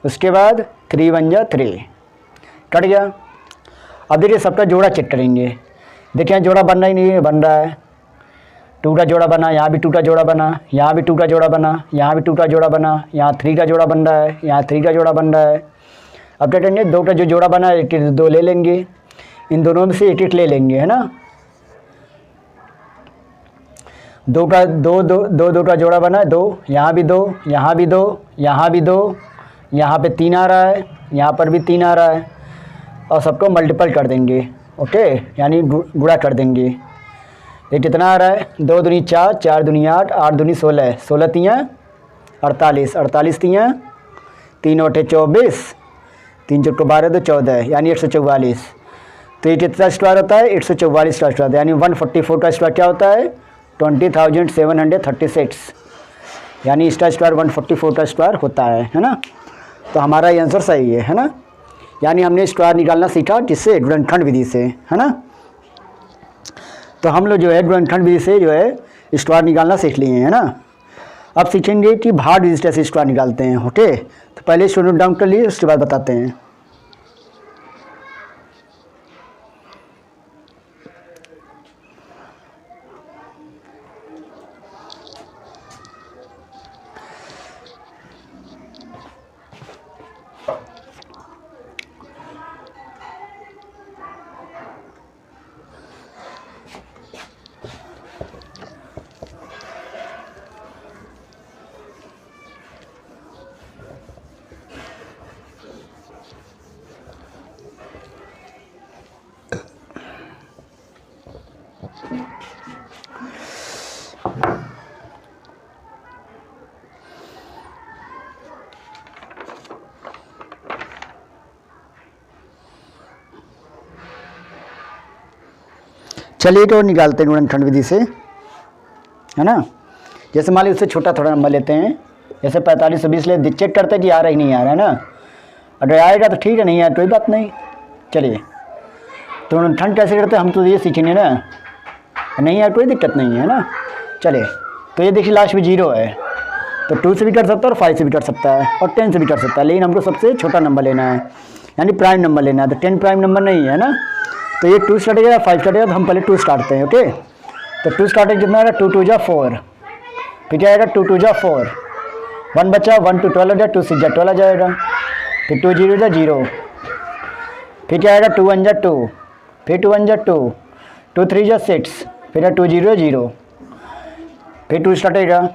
S1: उसके बाद 3 1 जा 3 कट गया। अब देखिए सबका जोड़ा चेक करेंगे, देखिए जोड़ा बनना ही नहीं है, बन रहा है 2 का जोड़ा बना, यहाँ भी 2 का जोड़ा बना, यहाँ भी 2 का जोड़ा बना, यहाँ भी 2 का जोड़ा बना, यहाँ 3 का जोड़ा बन रहा है, यहाँ 3 का जोड़ा बन रहा है। अब क्या करेंगे 2 का जो जोड़ा बना है 2 ले लेंगे, इन दोनों में से 1 ले लेंगे है ना, 2 का 2 2 2 2 का जोड़ा बना है 2, यहाँ भी 2, यहाँ भी 2, यहाँ भी 2, यहाँ पे 3 आ रहा है, यहाँ पर भी 3 आ रहा है, और सबको मल्टीपल कर देंगे। ओके, यानी गुणा कर देंगे, ये कितना आ रहा है 2 दूनी 4, 4 दूनी 8, 8 दूनी 16, 16 तियाँ 48, 48 तियाँ 3 8 24, 3 चौको 12 तो 14 यानी 144, तो ये कितना स्क्वायर होता है 144 का स्क्वायर, यानी 144 का स्क्वायर क्या होता है 20,736, यानी इसका स्क्वायर 144 का स्क्वायर होता है ना, तो हमारा ये आंसर सही है ना, यानी हमने स्क्वायर निकालना सीखा किससे गुणनखंड विधि से है ना, तो हम लोग जो है गुणनखंड विधि से जो है स्क्वायर निकालना सीख लिए है ना। अब सीखेंगे कि भाग विधि से स्क्वायर निकालते हैं। ओके, तो पहले इसको नोट डाउन कर लिए उसके बाद बताते हैं। चलिए तो निकालते हैं गुणनखंड विधि से, है ना। जैसे मान लीजिए उससे छोटा थोड़ा नंबर लेते हैं, जैसे 45 से 20 ले, चेक करते हैं कि आ रहा ही नहीं आ रहा है ना। अगर आएगा तो ठीक है, नहीं आया कोई बात नहीं। चलिए तो गुणनखंड कैसे करते हैं हम तो ये सीखेंगे ना, नहीं आया कोई दिक्कत नहीं है ना। चलिए तो ये देखिए लास्ट में 0 है, तो 2 से भी कर सकता है और 5 से भी कर सकता है और 10 से भी कर सकता है, लेकिन हमको सबसे छोटा नंबर लेना है, यानी प्राइम नंबर लेना है। तो 10 प्राइम नंबर नहीं है ना, तो ये 2 स्टार्ट या 5 स्टार्ट, तो हम पहले 2 स्टार्ट हैं। ओके, तो 2 स्टार्ट कितना आएगा, 2 2 जा 4, फिर क्या आएगा 2 2 जा 4, 1 बचा, 1 2 12 हो जाए, 2 6 जा 12 आ जाएगा, फिर 2 0 जा 0, फिर क्या आएगा 2 1 जा 2, फिर 2 1 जा 2, 2 3 जा 6, फिर 2 0 0, फिर 2 स्टार्ट आएगा,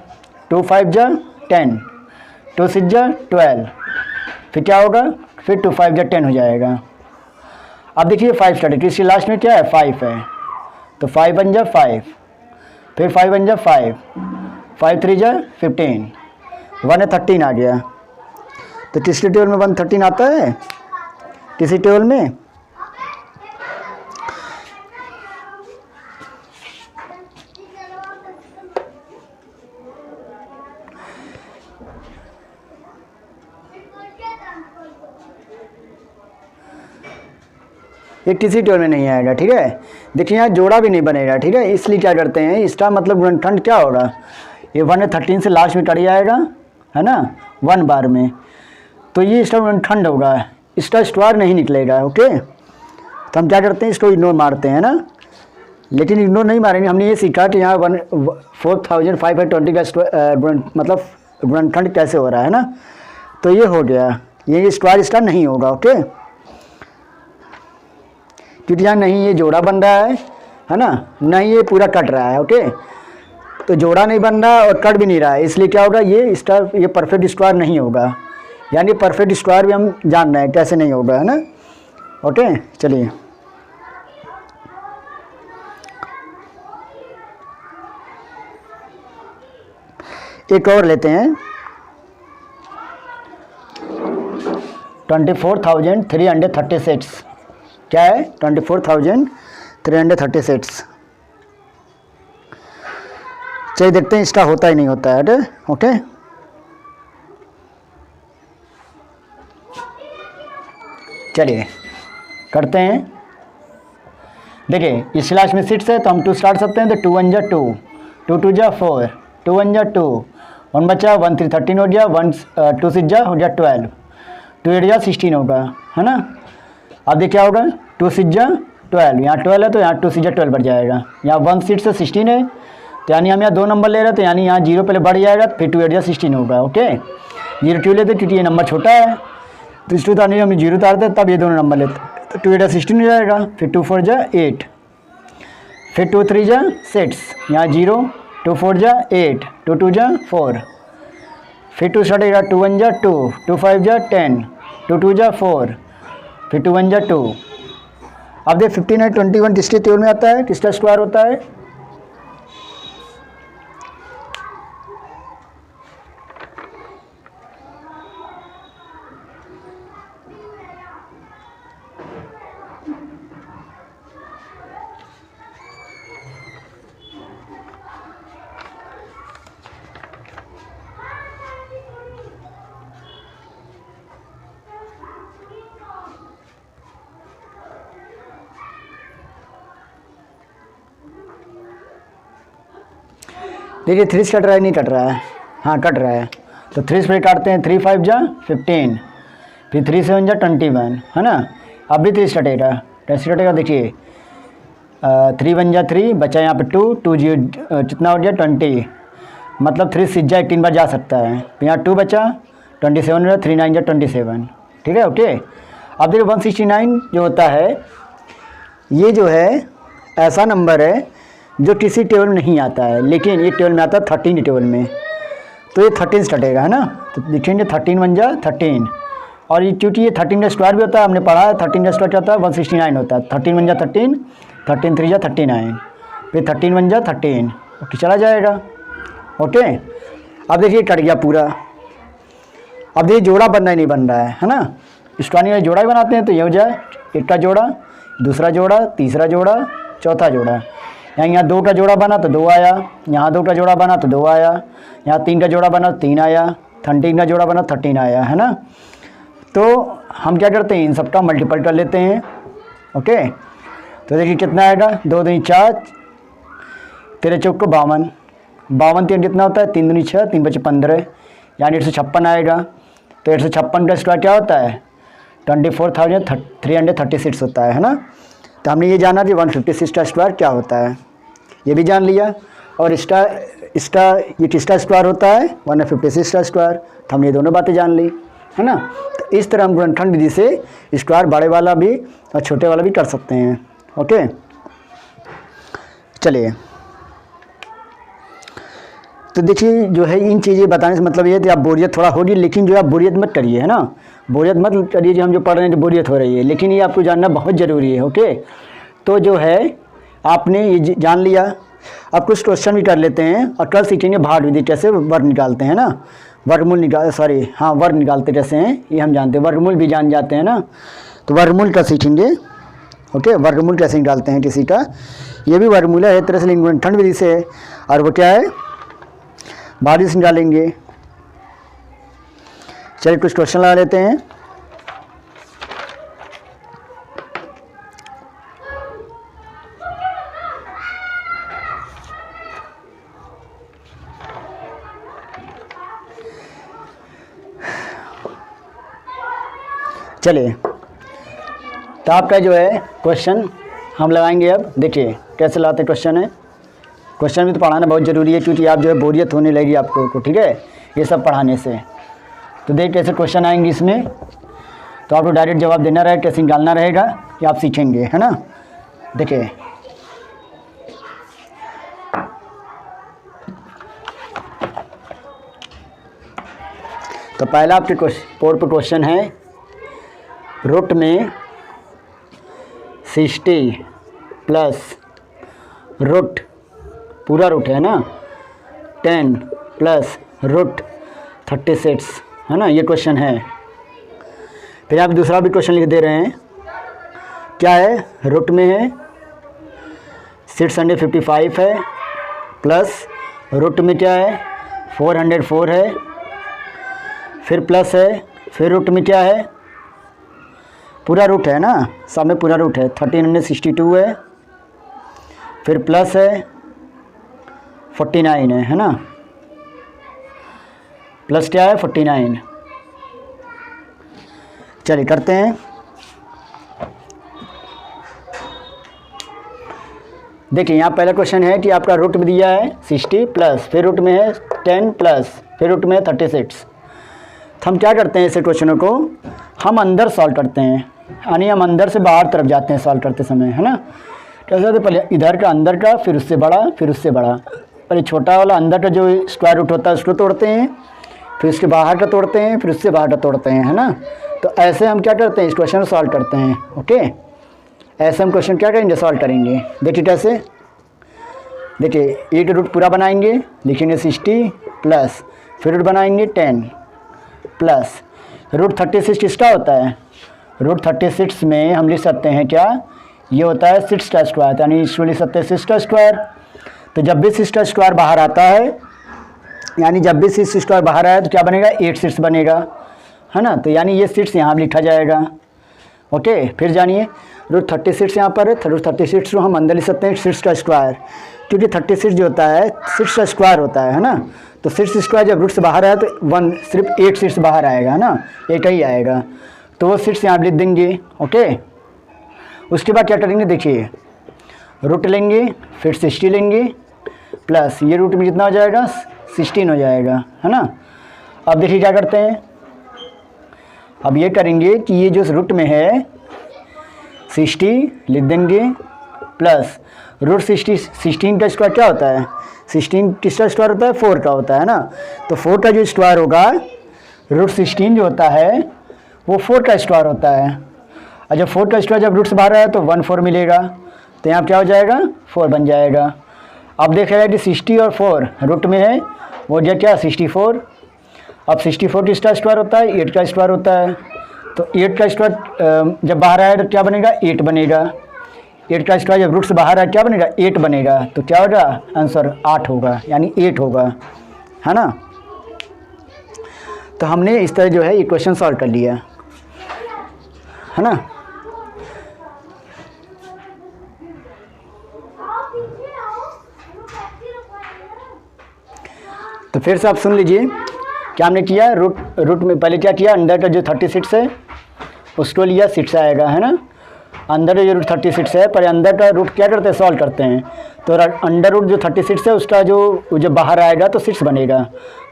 S1: 2 5 जा 10, 2 6 जा 12, फिर क्या होगा, फिर 2 5 जा 10 हो जाएगा। अब देखिए 5 स्टार्ट है, तो इसके लास्ट में क्या है 5 है, तो 5 1 जा 5, फिर 5 1 जा 5, 5 3 जा 15, 1 है 13 आ गया। तो तीसरे टेबल में 113 आता है, तीसरी टेबल में ये किसी टेबल में नहीं आएगा। ठीक है, देखिए यहाँ जोड़ा भी नहीं बनेगा। ठीक है, इसलिए क्या करते हैं, इसका मतलब गुणनखंड क्या होगा, ये 1 है 13 से लास्ट में कट जाएगा, है ना, 1 बार में, तो ये इसका गुणनखंड होगा, इसका स्क्वायर नहीं निकलेगा। ओके, तो हम क्या करते हैं, इसको इग्नोर मारते हैं ना, लेकिन इग्नोर नहीं मारेंगे। हमने ये सीखा कि यहाँ 4520 का मतलब गुणनखंड कैसे हो रहा है ना, तो ये हो गया, ये स्क्वायर इसका नहीं होगा। ओके, क्योंकि यहाँ नहीं ये जोड़ा बन रहा है ना, नहीं ये पूरा कट रहा है। ओके, तो जोड़ा नहीं बन रहा और कट भी नहीं रहा है, इसलिए क्या होगा, ये परफेक्ट स्क्वायर नहीं होगा, यानी परफेक्ट स्क्वायर भी हम जान रहे हैं कैसे नहीं होगा, है ना। ओके, चलिए एक और लेते हैं, 24,336, क्या है 24,336। चलिए देखते हैं इसका होता ही नहीं होता है। ओके, चलिए करते हैं। देखिए इस लास्ट में 6 है, तो हम 2 स्टार्ट सकते हैं, तो 2 1 जा 2, 2 2 जा 4, 2 1 जा 2, 1 बचा, 1 3 13 हो गया, 2 6 जा हो गया 12, 2 8 जा 16 होगा, है ना। अब देखिए क्या होगा, 2 6 जा 12, यहाँ 12 है तो यहाँ 2 6 जा 12 बढ़ जाएगा, यहाँ 1 6 से 16 है, तो यानी हम यहाँ 2 नंबर ले रहे हैं, तो यानी यहाँ 0 पहले बढ़ जाएगा, फिर 2 8 जा 16 होगा। ओके, 0 2 लेते क्योंकि ये नंबर छोटा है, तो इसको उतारने हम 0 उतारते तब ये दोनों नंबर लेते, तो 2 8 जा 16 हो जाएगा, फिर 2 4 जा 8, फिर 2 3 जा 6, यहाँ 0, 2 4 जा 8, 2 2 जा 4, फिर 2 स्टार्ट आएगा, 2 1 जा 2, 2 5 जा 10, 2 2 जा 4, फिर 2 1 जा 2। अब देख 15 है 21 किसके टेबल में आता है, किसका स्क्वायर होता है, देखिए 3 से कट रहा है, नहीं कट रहा है, हाँ कट रहा है, तो 3 से काटते हैं, 3 5 जा 15, फिर 3 7 जा 21, है ना। अब भी 3 कटेगा, कैसे कटेगा देखिए, 3 1 जा 3, बचा यहाँ पे 2 2 0 कितना हो गया 20, मतलब 3 6 जा 18 बार जा सकता है, फिर यहाँ 2 बचा, 27 हो गया, 3 9 जा 27। ठीक है, ओके। अब देखिए 169 जो होता है, ये जो है ऐसा नंबर है जो किसी टेबल में नहीं आता है, लेकिन ये टेबल में आता है 13 टेबल में, तो ये 13 से कटेगा, है ना। तो देखेंगे 13 1 जा 13, और ये क्योंकि ये 13 का स्क्वायर भी होता है, हमने पढ़ा है 13 का स्क्वायर क्या होता है 169 होता है, 13 1 जा 13, 13 3 जा 39, फिर 13 बन जा 13, ओके चला जाएगा। ओके अब देखिए कट गया पूरा। अब देखिए जोड़ा बनना ही नहीं बन रहा है ना, स्टार्टिंग में जोड़ा ही बनाते हैं तो ये हो जाए, एक का जोड़ा, दूसरा जोड़ा, तीसरा जोड़ा, चौथा जोड़ा। यहाँ 2 का जोड़ा बना तो 2 आया, यहाँ 2 का जोड़ा बना तो 2 आया, यहाँ 3 का जोड़ा बना तो 3 आया, 13 का जोड़ा बना 13 आया, है ना। तो हम क्या करते हैं, इन सबका मल्टीपल कर लेते हैं। ओके तो देखिए कितना आएगा, 2 दूनी 4, 13 चौक को 52, 52 3 कितना होता है, 3 दूनी 6, 3 बचे 15, यानी 856 आएगा। तो 856 का स्क्वायर क्या होता है, 24,336 होता है ना। तो हमने ये जाना कि 156 का स्क्वायर क्या होता है, ये भी जान लिया। और इसका ये किसका स्क्वायर होता है, 156 का स्क्वायर। तो हमने ये दोनों बातें जान ली, है ना। तो इस तरह हम गुणनखंड विधि से स्क्वायर बड़े वाला भी और छोटे वाला भी कर सकते हैं। ओके चलिए, तो देखिए जो है इन चीज़ें बताने से मतलब ये है कि आप बोरियत थोड़ा होगी, लेकिन जो आप बोरियत मत करिए, है ना। बोरियत मत करिए, जो हम जो पढ़ रहे हैं तो बोरियत हो रही है, लेकिन ये आपको जानना बहुत ज़रूरी है। ओके तो जो है आपने ये जान लिया। अब कुछ क्वेश्चन भी कर लेते हैं और कल सीखेंगे भाग विधि कैसे वर्ग निकालते हैं ना, वर्गमूल वर्ग निकालते कैसे हैं ये हम जानते हैं, वर्गमूल भी जान जाते हैं ना। तो वर्गमूल का सीखेंगे। ओके वर्गमूल कैसे निकालते हैं किसी का, ये भी वर्गमूल है एक तरह से गुणनखंड विधि से, और वो क्या है, भाग से निकालेंगे। चलिए कुछ क्वेश्चन लगा लेते हैं। चलिए तो आपका जो है क्वेश्चन हम लगाएंगे। अब देखिए कैसे लाते क्वेश्चन है, क्वेश्चन भी तो पढ़ाना बहुत ज़रूरी है, क्योंकि आप जो है बोरियत होने लगेगी आपको, ठीक है, ये सब पढ़ाने से। तो देख कैसे क्वेश्चन आएंगे इसमें, तो आपको डायरेक्ट जवाब देना रहेगा, कैसे निकालना रहेगा ये आप सीखेंगे, है ना। देखिए तो पहला आपके बोर्ड पर क्वेश्चन है, रूट में 60 प्लस रूट, पूरा रूट है ना, 10 प्लस रूट 36, है ना, ये क्वेश्चन है। फिर आप दूसरा भी क्वेश्चन लिख दे रहे हैं, क्या है, रूट में है 655 है, प्लस रूट में क्या है 404 है, फिर प्लस है, फिर रूट में क्या है, पूरा रूट है ना, सब में पूरा रूट है 1362 है, फिर प्लस है 49 है ना, प्लस क्या है 49। चलिए करते हैं। देखिए यहाँ पहला क्वेश्चन है कि आपका रूट में दिया है 60 प्लस, फिर रूट में है 10 प्लस, फिर रूट में है 36। तो हम क्या करते हैं, ऐसे क्वेश्चनों को हम अंदर सॉल्व करते हैं, यानी हम अंदर से बाहर तरफ जाते हैं सॉल्व करते समय, है ना। कैसे होते, पहले इधर का अंदर का, फिर उससे बड़ा, फिर उससे बड़ा, पहले छोटा वाला अंदर का जो स्क्वायर रूट होता है उसको तोड़ते हैं, फिर उसके बाहर का तोड़ते हैं, फिर उससे बाहर का तोड़ते हैं, है ना। तो ऐसे हम क्या करते हैं, इस क्वेश्चन को सॉल्व करते हैं। ओके ऐसे हम क्वेश्चन क्या करेंगे, सॉल्व करेंगे। देखिए कैसे, देखिए एक रूट पूरा बनाएंगे, लिखेंगे 60 प्लस, फिर रूट बनाएंगे 10 प्लस, रूट 36 किसका होता है, रूट 36 में हम लिख सकते हैं क्या, ये होता है 6 का स्क्वायर, यानी इसको लिख सकते हैं 6 का स्क्वायर। तो जब भी 6 का स्क्वायर बाहर आता है, यानी जब भी 6 स्क्वायर बाहर आया तो क्या बनेगा, 8 6 बनेगा, है ना। तो यानी ये 6 यहाँ लिखा जाएगा। ओके फिर जानिए, रूट 36 यहाँ पर है, रूट 36 को हम अंदर लिख सकते हैं 6 का स्क्वायर, क्योंकि 36 जो होता है 6 का स्क्वायर होता है ना। तो 6 स्क्वायर जब रूट से बाहर आया तो सिर्फ 8 6 बाहर आएगा, है ना, एक ही आएगा, तो वो 6 यहाँ लिख देंगे। ओके उसके बाद क्या करेंगे, देखिए रूट लेंगे, फिर 60 लेंगे, प्लस ये रूट में कितना हो जाएगा 16 हो जाएगा, है ना। अब देखिए क्या करते हैं, अब ये करेंगे कि ये जो रूट में है 60 लिख देंगे, प्लस रूट 16 का स्क्वायर क्या होता है, 16 किसका स्क्वायर होता है, 4 का होता है ना। तो 4 का जो स्क्वायर होगा, रूट 16 जो होता है वो 4 का स्क्वायर होता है, और जब 4 का स्क्वायर जब रूट से बाहर आया तो 1 4 मिलेगा, तो यहाँ क्या हो जाएगा 4 बन जाएगा। अब देख रहे हैं कि 60 और 4 रूट में है, वो जो क्या 64। अब 64 किसका स्क्वायर होता है, 8 का स्क्वायर होता है। तो 8 का स्क्वायर जब बाहर आया तो क्या बनेगा, 8 बनेगा। 8 का स्क्वायर जब रूट से बाहर आया क्या बनेगा, 8 बनेगा। तो क्या होगा आंसर 8 होगा, यानी 8 होगा, है ना। तो हमने इस तरह जो है ये क्वेश्चन सॉल्व कर लिया, है ना। तो फिर से आप सुन लीजिए क्या हमने किया। रूट में पहले क्या किया, अंदर का जो 36 है उसको लिया, 6 आएगा, है ना। अंदर जो रूट 36 है, पर अंदर का रूट क्या करते हैं, सॉल्व करते हैं। तो अंडर रूट जो 36 है उसका जो बाहर आएगा तो 6 बनेगा।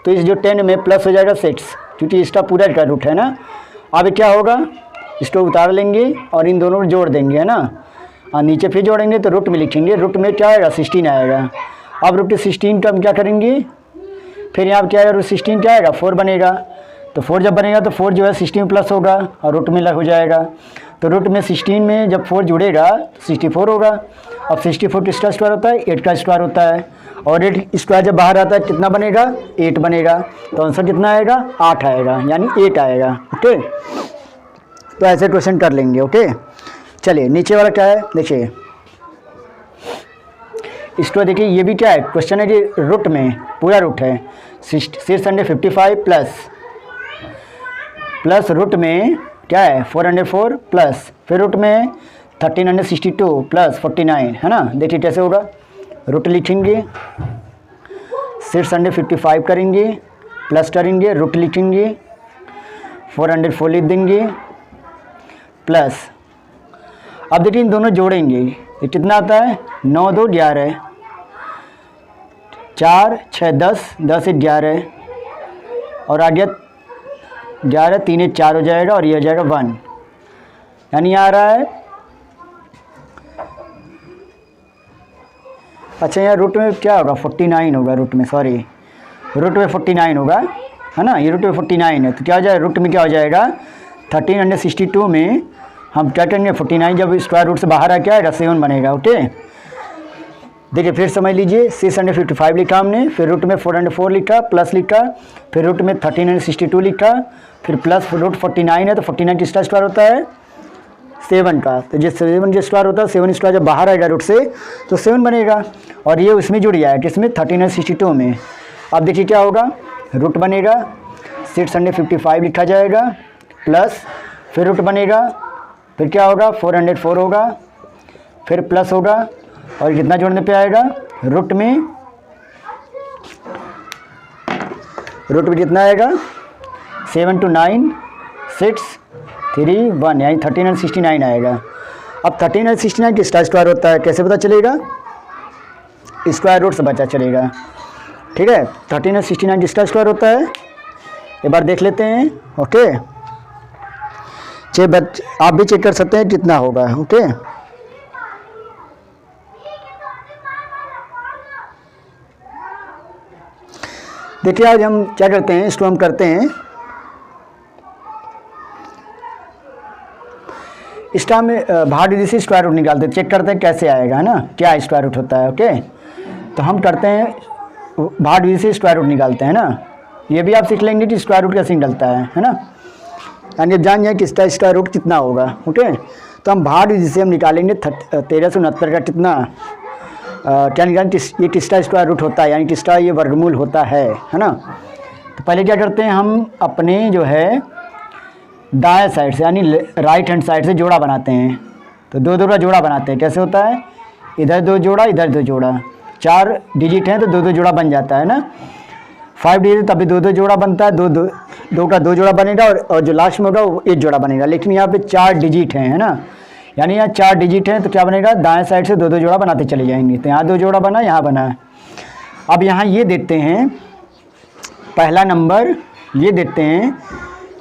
S1: तो इस जो 10 में प्लस हो जाएगा 6, क्योंकि इसका पूरा का रूट है ना। अब क्या होगा, इसको उतार लेंगे और इन दोनों को जोड़ देंगे, है ना। और नीचे फिर जोड़ेंगे तो रूट में लिखेंगे, रूट में क्या आएगा 16 आएगा। अब रूट 16 का हम क्या करेंगे, फिर यहाँ क्या आएगा, रूट 16 क्या आएगा 4 बनेगा। तो 4 जब बनेगा तो 4 जो है 16 प्लस होगा और रूट में हो जाएगा। तो रूट में 16 में जब 4 जुड़ेगा तो 64 होगा। अब 64 किसका स्क्वायर होता है, 8 का स्क्वायर होता है। और 8 स्क्वायर जब बाहर आता है कितना बनेगा, 8 बनेगा। तो आंसर कितना आएगा, 8 आएगा, यानी 8 आएगा। ओके, तो ऐसे क्वेश्चन कर लेंगे। ओके, चलिए नीचे वाला क्या है देखिए, इसको देखिए। ये भी क्या है, क्वेश्चन है कि रूट में पूरा रूट है 655 प्लस रूट में क्या है 404 प्लस फिर रूट में 1362 प्लस 49, है ना। देखिए कैसे होगा, रूट लिखेंगे 655 करेंगे, प्लस करेंगे, रूट लिखेंगे 404 लिख देंगे, प्लस। अब देखिए इन दोनों जोड़ेंगे, ये कितना आता है 9 2 11, 4 6 10, 10 1 11, और आगे 11 3 1 4 हो जाएगा, और ये हो जाएगा 1, यानी आ रहा है। अच्छा यहाँ रूट में क्या होगा 49 होगा, रूट में सॉरी रूट में 49 होगा, है ना। ये रूट में 49 है तो क्या हो जाएगा, रूट में क्या हो जाएगा 1362 में हम क्या करेंगे 49 जब स्क्वायर रूट से बाहर आ क्या आएगा 7 बनेगा। ओके, देखिए फिर समझ लीजिए 655 लिखा हमने, फिर रूट में 404 लिखा, प्लस लिखा, फिर रूट में 1362 लिखा, फिर प्लस रूट 49 है तो 49 किसका स्क्वायर होता है 7 का। तो जो 7 जो स्क्वायर होता है 7 स्क्वायर जब बाहर आएगा रूट से तो 7 बनेगा, और ये उसमें जुड़ जाएगा किसमें 1362 में। अब देखिए क्या होगा, रूट बनेगा 655 लिखा जाएगा, प्लस फिर रूट बनेगा, फिर क्या होगा 404 होगा, फिर प्लस होगा, और कितना जोड़ने पे आएगा रूट में कितना आएगा 7 2 9 6 3 1, यानी 1369 आएगा। अब 1369 किसका स्क्वायर होता है कैसे पता चलेगा, स्क्वायर रूट से पता चलेगा। ठीक है, 1369 किसका स्क्वायर होता है एक बार देख लेते हैं। ओके, आप भी चेक कर सकते हैं कितना होगा। ओके, देखिए आज हम क्या करते हैं, इसको हम करते हैं इसका हम भाग से स्क्वायर रूट निकालते हैं, चेक करते हैं कैसे आएगा, है ना, क्या स्क्वायर रूट होता है। ओके, तो हम करते हैं भाग से स्क्वायर रूट निकालते हैं ना। ये भी आप सीख लेंगे कि स्क्वायर रूट कैसे निकलता है ना, यानी जान जाए कि इसका स्क्वायर रूट कितना होगा। ओके, तो हम भाग से हम निकालेंगे 1369 का कितना क्या निकालेंगे, ये किसका स्क्वायर रूट होता है, यानी किसका ये वर्गमूल होता है ना। तो पहले क्या करते हैं, हम अपने जो है दाएं साइड से यानी राइट हैंड साइड से जोड़ा बनाते हैं। तो दो का जोड़ा बनाते हैं, कैसे होता है, इधर 2 जोड़ा इधर 2 जोड़ा, 4 डिजिट हैं तो 2 जोड़ा बन जाता है ना। 5 डिजिट तभी 2 जोड़ा बनता है, 2 का 2 जोड़ा बनेगा, और जो लास्ट में होगा वो 1 जोड़ा बनेगा। लेकिन यहाँ पे 4 डिजिट हैं, है ना, यानी यहाँ 4 डिजिट हैं तो क्या बनेगा, दाएं साइड से 2 जोड़ा बनाते चले जाएंगे। तो यहाँ 2 जोड़ा बना, यहाँ बना। अब यहाँ ये देखते हैं, पहला नंबर ये देखते हैं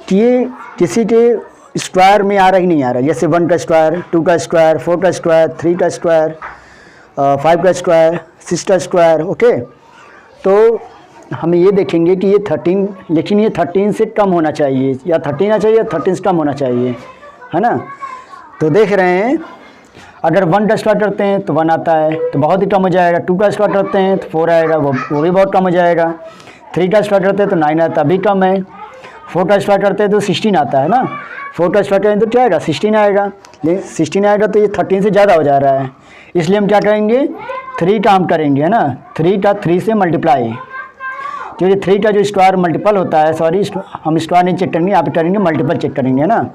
S1: कि ये किसी के स्क्वायर में आ रहा ही नहीं आ रहा, जैसे 1 का स्क्वायर, 2 का स्क्वायर, 4 का स्क्वायर, 3 का स्क्वायर, 5 का स्क्वायर, 6 का स्क्वायर। ओके, तो हम ये देखेंगे कि ये 13, लेकिन ये 13 से कम होना चाहिए, या 13 आना चाहिए या 13 से कम होना चाहिए, है ना। तो देख रहे हैं अगर 1 का स्क्वायर करते हैं तो 1 आता है, तो बहुत ही कम हो जाएगा। 2 का स्क्वायर करते हैं तो 4 आएगा, वो भी बहुत कम हो जाएगा। 3 का स्क्वायर करते हैं तो 9 आता, अभी कम है। 4 का स्क्वायर करते हैं तो 16 आता है ना। 4 का स्क्वायर करें तो क्या आएगा, 16 आएगा। लेकिन 16 आएगा तो ये 13 से ज़्यादा हो जा रहा है, इसलिए हम क्या करेंगे, 3 का हम करेंगे, है ना। 3 का 3 से मल्टीप्लाई, क्योंकि 3 का जो स्क्वायर मल्टीपल होता है, सॉरी हम स्क्वायर नहीं चेक करेंगे, यहाँ पे करेंगे मल्टीपल चेक करेंगे, है ना।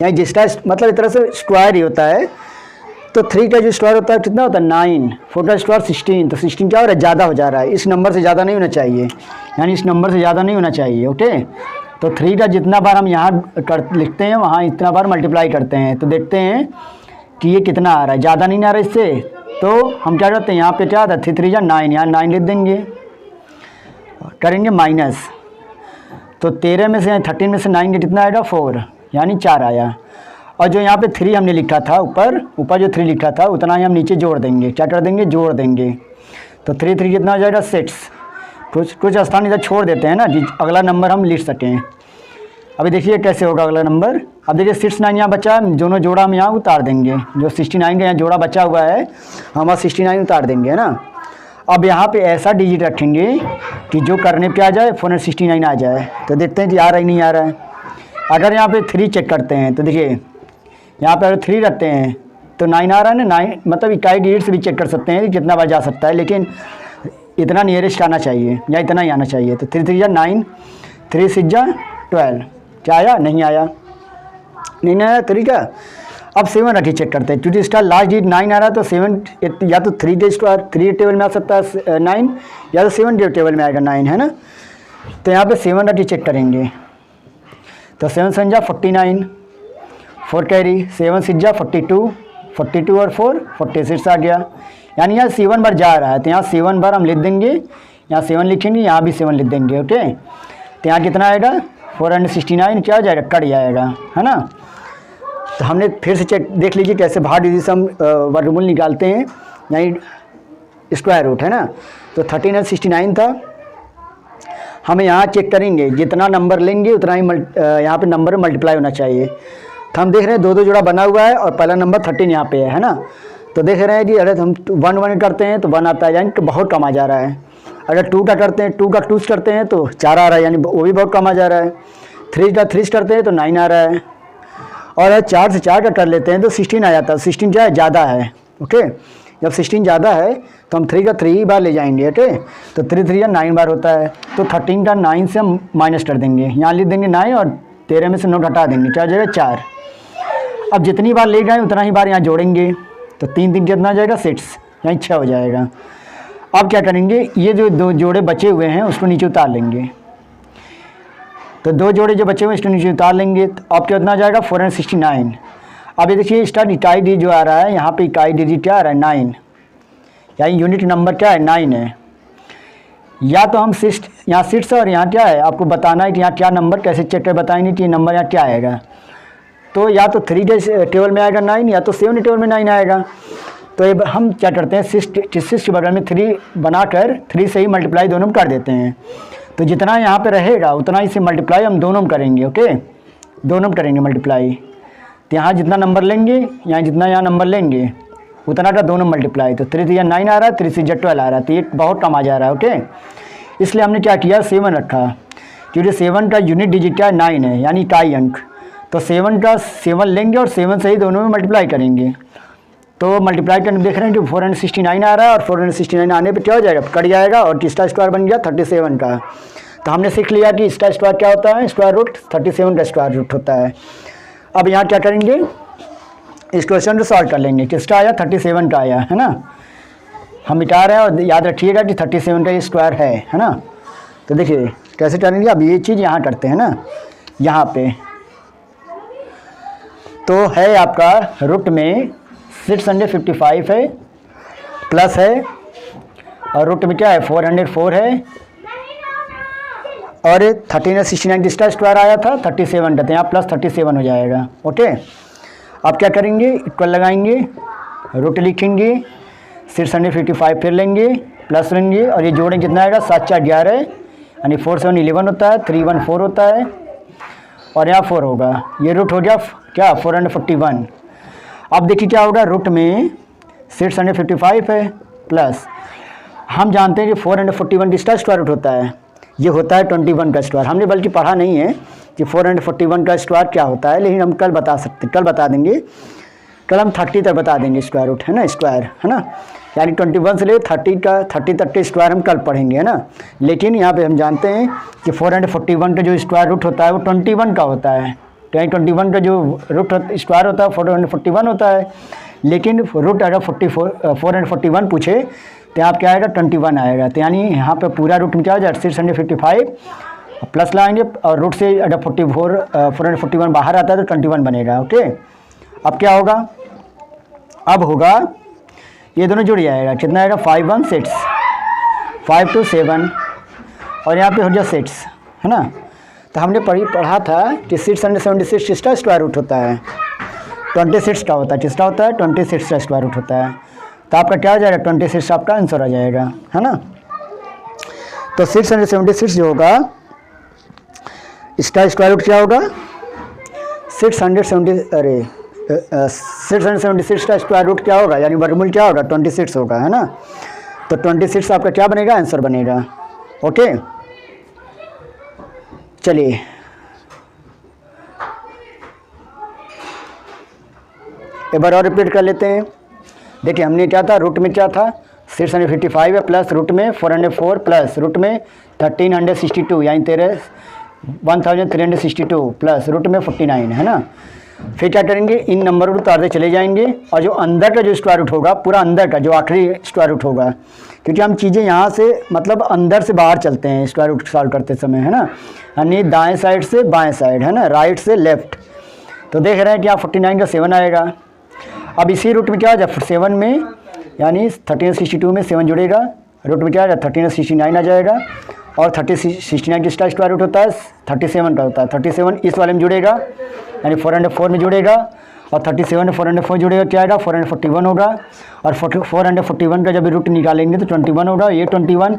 S1: यहाँ जिसका मतलब इस तरह से स्क्वायर ही होता है। तो 3 का जो स्क्वायर होता है कितना होता है, 9। 4 का स्क्वायर 16, तो 16 क्या हो रहा है, ज़्यादा हो जा रहा है, इस नंबर से ज़्यादा नहीं होना चाहिए, यानी इस नंबर से ज़्यादा नहीं होना चाहिए। ओके, तो 3 का जितना बार हम यहाँ लिखते हैं वहाँ इतना बार मल्टीप्लाई करते हैं, तो देखते हैं कि ये कितना आ रहा है, ज़्यादा नहीं आ रहा है इससे। तो हम क्या करते हैं, यहाँ पे क्या आता है, 3 3 9, यहाँ 9 लिख देंगे, करेंगे माइनस। तो 13 में से 13 में से 9 कितना आएगा, 4, यानी 4 आया। और जो यहाँ पे 3 हमने लिखा था ऊपर जो 3 लिखा था उतना ही हम नीचे जोड़ देंगे, क्या कर देंगे, जोड़ देंगे। तो 3 3 कितना हो जाएगा, 6। कुछ स्थान इधर छोड़ देते हैं ना, अगला नंबर हम लिख सकें। अभी देखिए कैसे होगा अगला नंबर। अब देखिए 6 9 यहाँ बचा है, दोनों जोड़ा हम यहाँ उतार देंगे, जो 69 का यहाँ जोड़ा बचा हुआ है हम वहाँ 69 उतार देंगे, है ना। अब यहाँ पे ऐसा डिजिट रखेंगे कि जो करने पे आ जाए 469 आ जाए। तो देखते हैं कि आ रहा है नहीं आ रहा है। अगर यहाँ पे 3 चेक करते हैं तो देखिए यहाँ पे अगर 3 रखते हैं तो 9 आ रहा है ना। 9 मतलब इकाई डिजिट से भी चेक कर सकते हैं कि कितना बार जा सकता है, लेकिन इतना नियरेस्ट आना चाहिए या इतना ही आना चाहिए। तो 3 3 9, 3 6 12, क्या आया, नहीं आया, नहीं आया 3 का। अब 7 रखिए चेक करते हैं, क्योंकि इसका लास्ट डिजिट 9 आ रहा है, तो 7 या तो 3 के स्क्वायर 3 टेबल में आ सकता है 9, या तो 7 के टेबल में आएगा 9, है ना। तो यहाँ पे 7 रखिए चेक करेंगे, तो 7 7 49, 4 कैरी, 7 6 42, 42 और 4 46 आ गया, यानी यहाँ 7 बार जा रहा है। तो यहाँ 7 बार हम लिख देंगे, यहाँ 7 लिखेंगे, यहाँ भी 7 लिख देंगे। ओके, तो यहाँ कितना आएगा, 469 क्या हो जाएगा, कट जाएगा, है ना। तो हमने फिर से चेक देख लीजिए कैसे बाहर डिजिट से हम वर्गमूल निकालते हैं, यानी स्क्वायर रूट, है ना। तो 1369 था, हमें यहाँ चेक करेंगे जितना नंबर लेंगे उतना ही यहाँ पे नंबर मल्टीप्लाई होना चाहिए। तो हम देख रहे हैं 2 2 जोड़ा बना हुआ है और पहला नंबर 13 यहाँ पे है ना। तो देख रहे हैं कि अगर हम 1 1 करते हैं तो 1 आता है, यानी तो बहुत कम आ जा रहा है। अगर 2 का करते हैं, 2 का 2 करते हैं तो 4 आ रहा है, यानी वो भी बहुत कम आ जा रहा है। 3 का 3 करते हैं तो 9 आ रहा है, और अगर 4 से 4 का कर लेते हैं तो 16 आ जाता है। 16 क्या है, ज़्यादा है। ओके, जब 16 ज़्यादा है तो हम 3 का 3 ही बार ले जाएंगे। ओके, तो 3 3 9 बार होता है, तो 13 का 9 से हम माइनस कर देंगे, यहाँ लिख देंगे 9 और 13 में से 9 घटा देंगे, क्या हो जाएगा, 4। अब जितनी बार ले गए उतना ही बार यहाँ जोड़ेंगे, तो 3 3 कितना हो जाएगा, 6, यानी 6 हो जाएगा। अब क्या करेंगे, ये जो 2 जोड़े बचे हुए हैं उसको नीचे उतार लेंगे। तो 2 जोड़े जो बचे हुए हैं इसको नीचे उतार लेंगे, तो अब कितना आ जाएगा, 469। अब ये देखिए इसका इकाई डिजिट जो आ रहा है, यहाँ पे इकाई डिजिट क्या आ रहा है, 9, यानी यूनिट नंबर क्या है, 9 है। या तो हम यहाँ 6 और यहाँ क्या है, आपको बताना है कि यहाँ क्या नंबर, कैसे चेक कर बताएंगे कि नंबर यहाँ क्या आएगा। तो या तो 3 के टेबल में आएगा 9, या तो 7 के टेबल में 9 आएगा। तो ये हम क्या करते हैं, 6 के बगल में 3 बनाकर 3 से ही मल्टीप्लाई दोनों में कर देते हैं। तो जितना यहाँ पे रहेगा उतना ही से मल्टीप्लाई हम दोनों में करेंगे। ओके, दोनों में करेंगे मल्टीप्लाई। तो यहाँ जितना नंबर लेंगे, यहाँ जितना यहाँ नंबर लेंगे उतना का दोनों मल्टीप्लाई। तो 3 3 9 आ रहा है, 3 6 12 आ रहा है, तो ये बहुत कम आ जा रहा है। ओके, इसलिए हमने क्या किया, 7 रखा, क्योंकि 7 का यूनिट डिजिट क्या है, 9 है, यानी इकाई अंक। तो 7 का 7 लेंगे और 7 से ही दोनों में मल्टीप्लाई करेंगे। तो मल्टीप्लाई करने देख रहे हैं कि 469 आ रहा है, और 469 आने पे क्या हो जाएगा, कट जाएगा, और किसका स्क्वायर बन गया, 37 का। तो हमने सीख लिया कि इसका स्क्वायर क्या होता है, स्क्वायर रूट 37 का स्क्वायर रूट होता है। अब यहाँ क्या करेंगे, इस क्वेश्चन को सॉल्व कर लेंगे। किसका आया, 37 का आया, है ना। हम मिटा रहे हैं और याद रखिएगा कि 37 का ये स्क्वायर है ना। तो देखिए कैसे करेंगे, अब ये चीज़ यहाँ करते हैं ना, यहाँ पे तो है आपका रूट में 655 है, प्लस है, और रूट में क्या है, 404 है, और 1369 जिसका स्क्वायर आया था 37 का, तो यहाँ प्लस 37 हो जाएगा। ओके, अब क्या करेंगे, इक्वल लगाएंगे, रूट लिखेंगे, 655 फिर लेंगे, प्लस लेंगे, और ये जोड़ें कितना आएगा, 7 4 11, यानी 4 7 11 होता है, 3 1 4 होता है, और यहाँ 4 होगा। ये रूट हो गया क्या, 441। अब देखिए क्या होगा, रूट में 655 है प्लस हम जानते हैं कि 441 किसका स्क्वायर रूट होता है, ये होता है 21 का स्क्वायर। हमने बल्कि पढ़ा नहीं है कि 441 का स्क्वायर क्या होता है, लेकिन हम कल बता सकते, कल बता देंगे, कल हम 30 तक बता देंगे स्क्वायर रूट, है ना, स्क्वायर, है ना, यानी 21 से ले 30 तक के स्क्वायर हम कल पढ़ेंगे, है ना। लेकिन यहाँ पे हम जानते हैं कि 441 का जो स्क्वायर रूट होता है वो 21 का होता है, तो यानी 21 का जो रूट स्क्वायर होता है 441 होता है। लेकिन रूट अगर 441 पूछे तो आप क्या आएगा, 21 आएगा। तो यानी यहाँ पे पूरा रूट में क्या हो जाएगा, 655 प्लस लाएंगे, और रूट से अगर 441 बाहर आता है तो 21 बनेगा। ओके, अब क्या होगा, अब होगा ये दोनों जुड़ जाएगा, कितना आएगा, 5 1 6, 5 2 7, और यहाँ पे हो जाए 6, है ना। तो हमने पढ़ा था कि 676 किसका स्क्वायर रूट होता है, 26 का होता है, किसका होता है, 26 का स्क्वायर रूट होता है। तो आपका क्या हो जाएगा, 26 आपका आंसर आ जाएगा, है ना। तो 676 जो होगा इसका स्क्वायर रूट क्या होगा, 676 का स्क्वायर रूट क्या होगा, यानी वर्गमूल क्या होगा, 26 होगा, है ना। तो 26 आपका क्या बनेगा, आंसर बनेगा। ओके, चलिए एक बार और रिपीट कर लेते हैं। देखिए हमने क्या था, रूट में क्या था, 655 है प्लस रूट में 404 प्लस रूट में 1362, यानी 1362 प्लस रूट में 49, है ना। फिर क्या करेंगे, इन नंबर को उतारते चले जाएंगे, और जो अंदर का जो स्क्वायर रूट होगा, पूरा अंदर का जो आखिरी स्क्वायर रूट होगा, क्योंकि हम चीज़ें यहाँ से मतलब अंदर से बाहर चलते हैं स्क्वायर रूट सॉल्व करते समय, है ना, यानी दाएं साइड से बाएं साइड, है ना, राइट से लेफ्ट। तो देख रहे हैं कि आप 49 का 7 आएगा। अब इसी रूट में क्या हो जाए, 7 में यानी 1362 में 7 जुड़ेगा, रूट में क्या आ जाए 1369 आ जाएगा, और 1369 किसका स्क्वायर रूट होता है, 37 का होता है। 37 इस वाले में जुड़ेगा, यानी 404 में जुड़ेगा, और 37 में 404 जुड़ेगा, क्या आएगा, 441 होगा, और 441 का जब रूट निकालेंगे तो 21 होगा। ये 21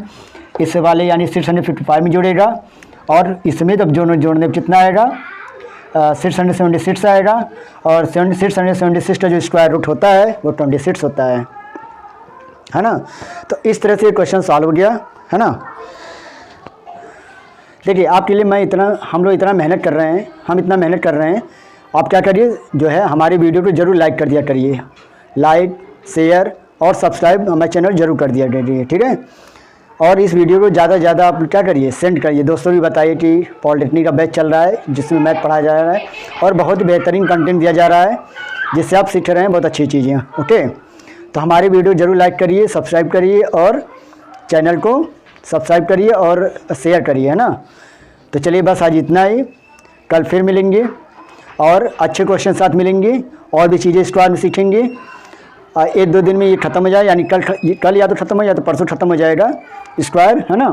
S1: इस वाले यानी 655 में जुड़ेगा, और इसमें जब जोड़ने कितना आएगा, 676 आएगा, और 676 का जो स्क्वायर रूट होता है वो 26 होता है ना। तो इस तरह से क्वेश्चन सॉल्व हो गया, है ना। देखिए आपके लिए हम लोग इतना मेहनत कर रहे हैं, हम इतना मेहनत कर रहे हैं, आप क्या करिए, जो है हमारे वीडियो को जरूर लाइक कर दिया करिए, लाइक शेयर और सब्सक्राइब हमारे चैनल जरूर कर दिया करिए, ठीक है। और इस वीडियो को ज़्यादा से ज़्यादा आप क्या करिए, सेंड करिए, दोस्तों भी बताइए कि पॉलिटेक्निक का बैच चल रहा है जिसमें मैथ पढ़ाया जा रहा है, और बहुत ही बेहतरीन कंटेंट दिया जा रहा है जिससे आप सीख रहे हैं बहुत अच्छी चीज़ें। ओके, तो हमारी वीडियो जरूर लाइक करिए, सब्सक्राइब करिए, और चैनल को सब्सक्राइब करिए और शेयर करिए, है ना। तो चलिए बस आज इतना ही, कल फिर मिलेंगे और अच्छे क्वेश्चन साथ मिलेंगे, और भी चीज़ें इसके बाद में सीखेंगे। 1-2 दिन में ये ख़त्म हो जाए, यानी कल या तो ख़त्म हो जाए तो परसों ख़त्म हो जाएगा स्क्वायर, है ना।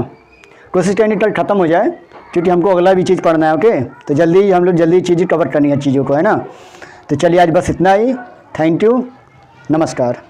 S1: कोशिश करेंगे कल ख़त्म हो जाए, क्योंकि हमको अगला भी चीज़ पढ़ना है। ओके, तो हम लोग जल्दी चीज़ें कवर करनी है चीज़ों को, है ना। तो चलिए आज बस इतना ही, थैंक यू, नमस्कार।